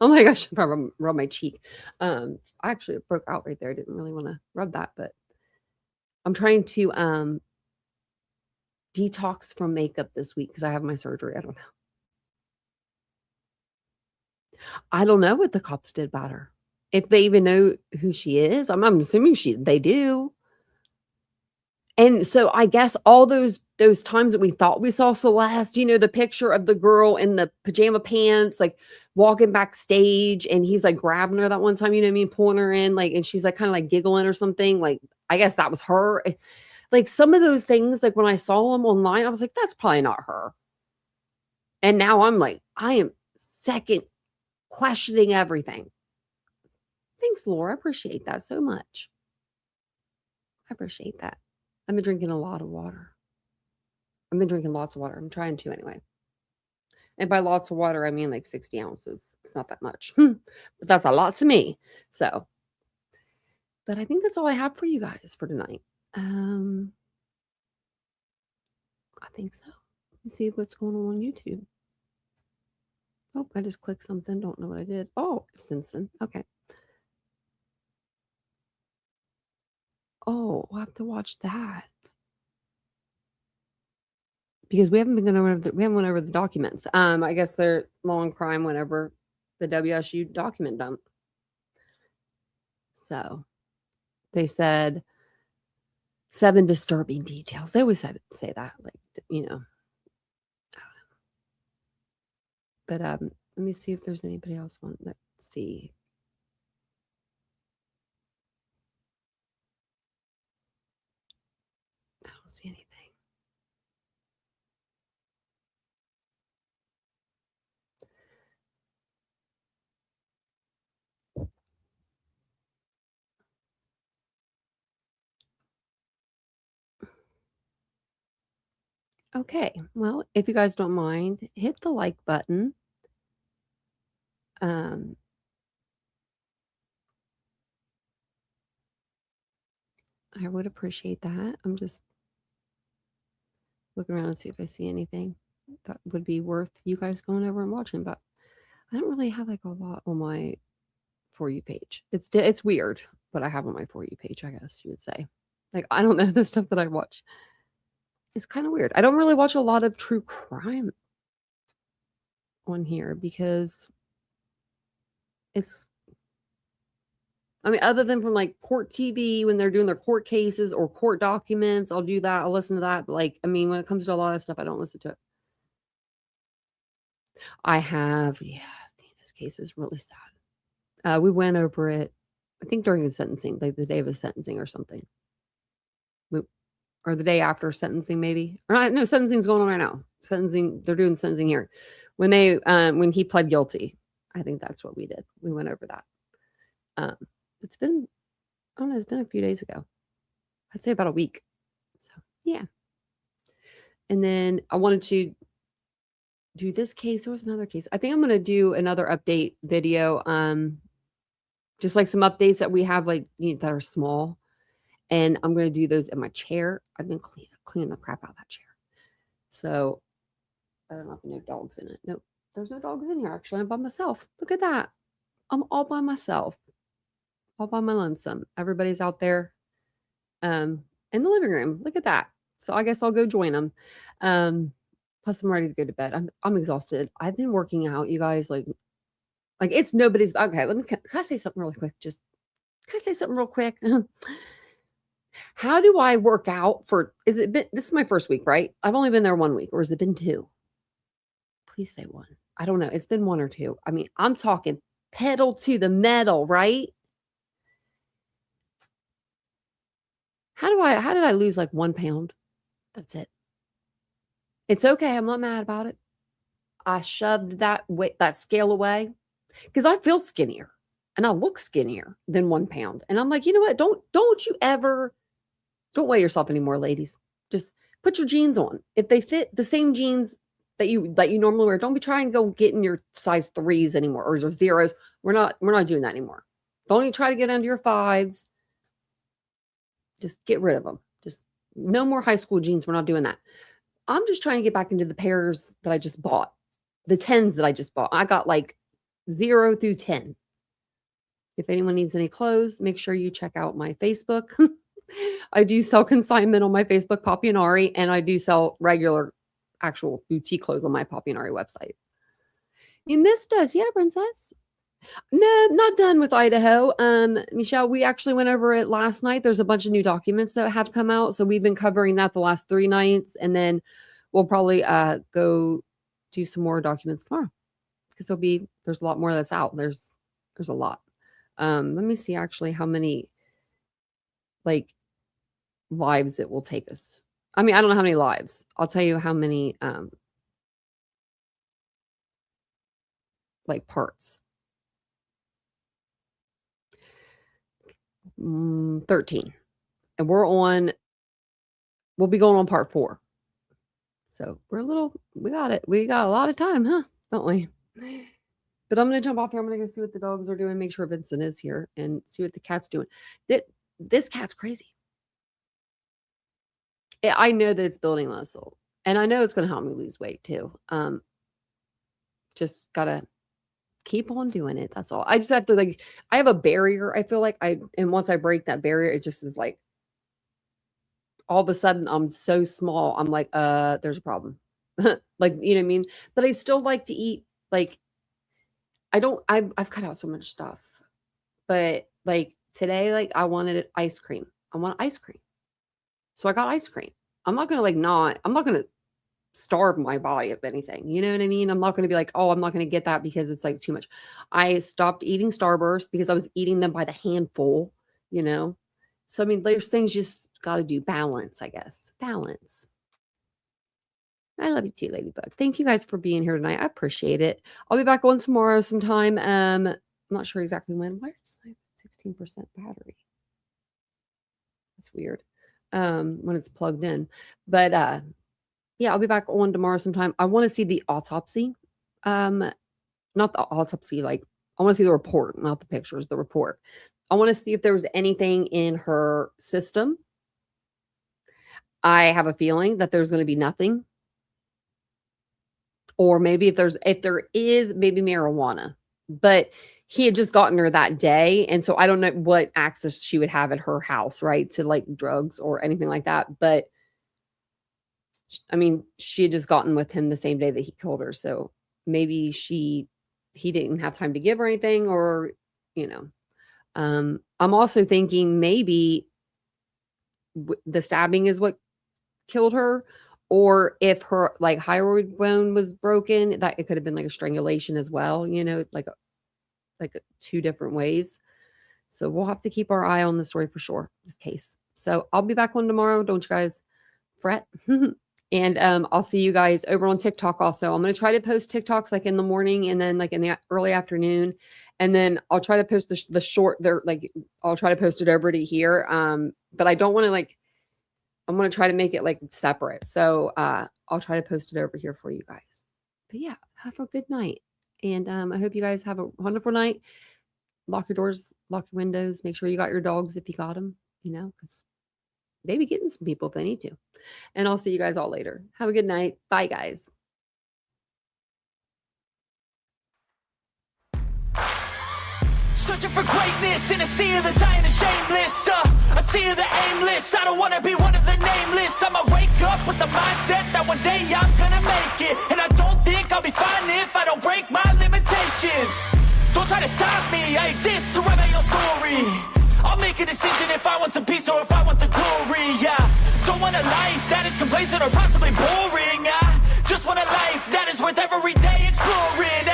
Oh my gosh, I probably rub my cheek. I actually broke out right there. I didn't really want to rub that, but I'm trying to detox from makeup this week because I have my surgery. I don't know. I don't know what the cops did about her. If they even know who she is. I'm assuming they do. And so I guess all those times that we thought we saw Celeste, you know, the picture of the girl in the pajama pants, like walking backstage, and he's like grabbing her that one time, you know what I mean, pulling her in, like, and she's like kind of like giggling or something. Like, I guess that was her. Like some of those things, like when I saw them online, I was like, that's probably not her. And now I'm like, I am second questioning everything. Thanks, Laura. I appreciate that so much. I appreciate that. I've been drinking a lot of water. I've been drinking lots of water. I'm trying to anyway. And by lots of water, I mean like 60 ounces. It's not that much, but that's a lot to me. So, but I think that's all I have for you guys for tonight. I think so. Let me see what's going on YouTube. Oh, I just clicked something. Don't know what I did. Oh, Stinson. Okay. Oh, we'll have to watch that. Because we haven't been going over we haven't went over the documents. I guess they're law and crime whenever the WSU document dump. So they said 7 disturbing details. They always say that, like, you know. I don't know. But let me see if there's anybody else let's see. I don't see anything. Okay, well, if you guys don't mind, hit the like button. I would appreciate that. I'm just looking around and see if I see anything that would be worth you guys going over and watching, but I don't really have like a lot on my For You page. It's weird, but I have on my For You page, I guess you would say. Like, I don't know the stuff that I watch. It's kind of weird. I don't really watch a lot of true crime on here because I mean, other than from like court TV when they're doing their court cases or court documents, I'll do that. I'll listen to that. But like, I mean, when it comes to a lot of stuff, I don't listen to it. I have, yeah, Dana's case is really sad. We went over it, I think during the sentencing, like the day of the sentencing or something. Or the day after sentencing, maybe. Or not, no, sentencing's going on right now. Sentencing, they're doing sentencing here. When when he pled guilty, I think that's what we did. We went over that. It's been, I don't know, it's been a few days ago. I'd say about a week. So yeah. And then I wanted to do this case. There was another case. I think I'm going to do another update video. Just like some updates that we have, like, you know, that are small. And I'm going to do those in my chair. I've been cleaning the crap out of that chair. So I don't know if no dogs in it. Nope. There's no dogs in here. Actually, I'm by myself. Look at that. I'm all by myself. All by my lonesome. Everybody's out there in the living room. Look at that. So I guess I'll go join them. Plus, I'm ready to go to bed. I'm exhausted. I've been working out, you guys. Like it's nobody's. Okay, can I say something really quick? Can I say something real quick? How do I work out this is my first week, right? I've only been there 1 week, or has it been 2? Please say 1. I don't know. It's been 1 or 2. I mean, I'm talking pedal to the metal, right? How did I lose like 1 pound? That's it. It's okay. I'm not mad about it. I shoved that scale away because I feel skinnier and I look skinnier than 1 pound. And I'm like, you know what? Don't weigh yourself anymore, ladies. Just put your jeans on. If they fit the same jeans that you normally wear, don't be trying to go get in your size 3s anymore or your 0s. We're not doing that anymore. Don't even try to get under your 5s. Just get rid of them. Just no more high school jeans. We're not doing that. I'm just trying to get back into the pairs that I just bought. The 10s that I just bought. I got like 0 through 10. If anyone needs any clothes, make sure you check out my Facebook. I do sell consignment on my Facebook, Poppy and Ari, and I do sell regular, actual boutique clothes on my Poppy and Ari website. You missed us. Yeah, princess. No, not done with Idaho. Michelle, we actually went over it last night. There's a bunch of new documents that have come out. So we've been covering that the last 3 nights. And then we'll probably go do some more documents tomorrow. Because there's a lot more that's out. There's a lot. Let me see actually how many like lives it will take us. I mean, I don't know how many lives. I'll tell you how many like parts. 13. And we'll be going on part 4. So we got it. We got a lot of time, huh? Don't we? But I'm going to jump off here. I'm going to go see what the dogs are doing, make sure Vincent is here, and see what the cat's doing. This cat's crazy. I know that it's building muscle, and I know it's going to help me lose weight too. Just got to keep on doing it. That's all. I just have to I have a barrier. I feel like and once I break that barrier, it just is like, all of a sudden I'm so small. I'm like, there's a problem. Like, you know what I mean? But I still like to eat. Like, I've cut out so much stuff, but like today, like I wanted ice cream. I want ice cream. So I got ice cream. I'm not going to starve my body of anything. You know what I mean? I'm not going to be like, oh, I'm not going to get that because it's like too much. I stopped eating Starburst because I was eating them by the handful, you know? So, I mean, there's things you just got to do. Balance, I guess. Balance. I love you too, Ladybug. Thank you guys for being here tonight. I appreciate it. I'll be back on tomorrow sometime. I'm not sure exactly when. Why is this 16% battery? That's weird. When it's plugged in. But yeah, I'll be back on tomorrow sometime. I want to see the autopsy. Not the autopsy, I want to see the report, not the pictures, the report. I want to see if there was anything in her system. I have a feeling that there's going to be nothing. Or maybe if there is maybe marijuana, but he had just gotten her that day. And so I don't know what access she would have at her house, right? To like drugs or anything like that. But I mean, she had just gotten with him the same day that he killed her. So maybe he didn't have time to give her anything, or, you know, I'm also thinking maybe the stabbing is what killed her. Or if her like hyoid bone was broken, that it could have been like a strangulation as well, you know, like 2 different ways. So we'll have to keep our eye on the story for sure, this case. So I'll be back on tomorrow. Don't you guys fret. And I'll see you guys over on TikTok also. I'm going to try to post TikToks like in the morning and then like in the early afternoon. And then I'll try to post the short there. Like I'll try to post it over to here. But I don't want to I'm going to try to make it like separate. So I'll try to post it over here for you guys. But yeah, have a good night. And I hope you guys have a wonderful night. Lock your doors, lock your windows. Make sure you got your dogs if you got them, you know, because they be getting some people if they need to. And I'll see you guys all later. Have a good night. Bye, guys. Searching for greatness in a sea of the dying and shameless. A sea of the aimless. I don't want to be one of the nameless. I'ma wake up with the mindset that one day I'm gonna make it. And I don't think I'll be fine if I don't break my limitations. Don't try to stop me, I exist to write my own story. I'll make a decision if I want some peace or if I want the glory. Yeah, don't want a life that is complacent or possibly boring. I just want a life that is worth every day exploring.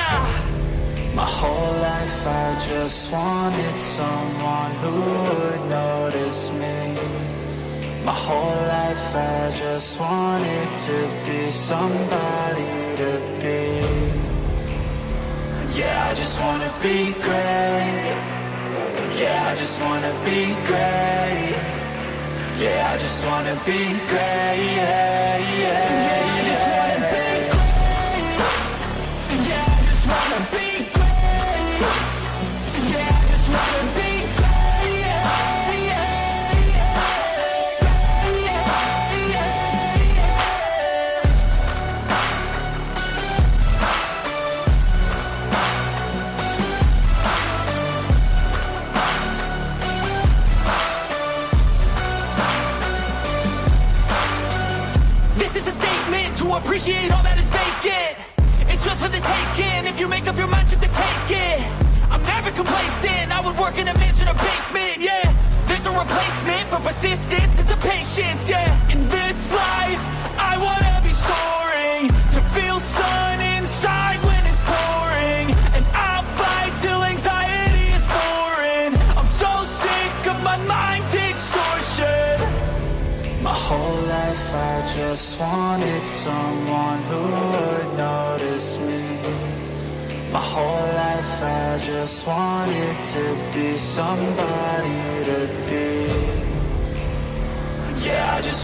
My whole life I just wanted someone who would notice me. My whole life I just wanted to be somebody to be. Yeah, I just wanna be great. Yeah, I just wanna be great. Yeah, I just wanna be great. Yeah, yeah, yeah, I just wanna be great. Yeah, I just wanna be great. Yeah, I just wanna be great. Yeah, yeah, yeah, yeah, yeah, This is a statement to appreciate all that is vacant. It's just for the taking. If you make up your mind, you can take it. I'm never complacent, I would work in a mansion or basement, yeah. There's no replacement for persistence, it's a patience, yeah. In this life, I wanna be soaring, to feel sun inside when it's pouring. And I'll fight till anxiety is foreign. I'm so sick of my mind's extortion. My whole life I just wanted someone who would notice me. My whole life I just wanted to be somebody to be. Yeah, I just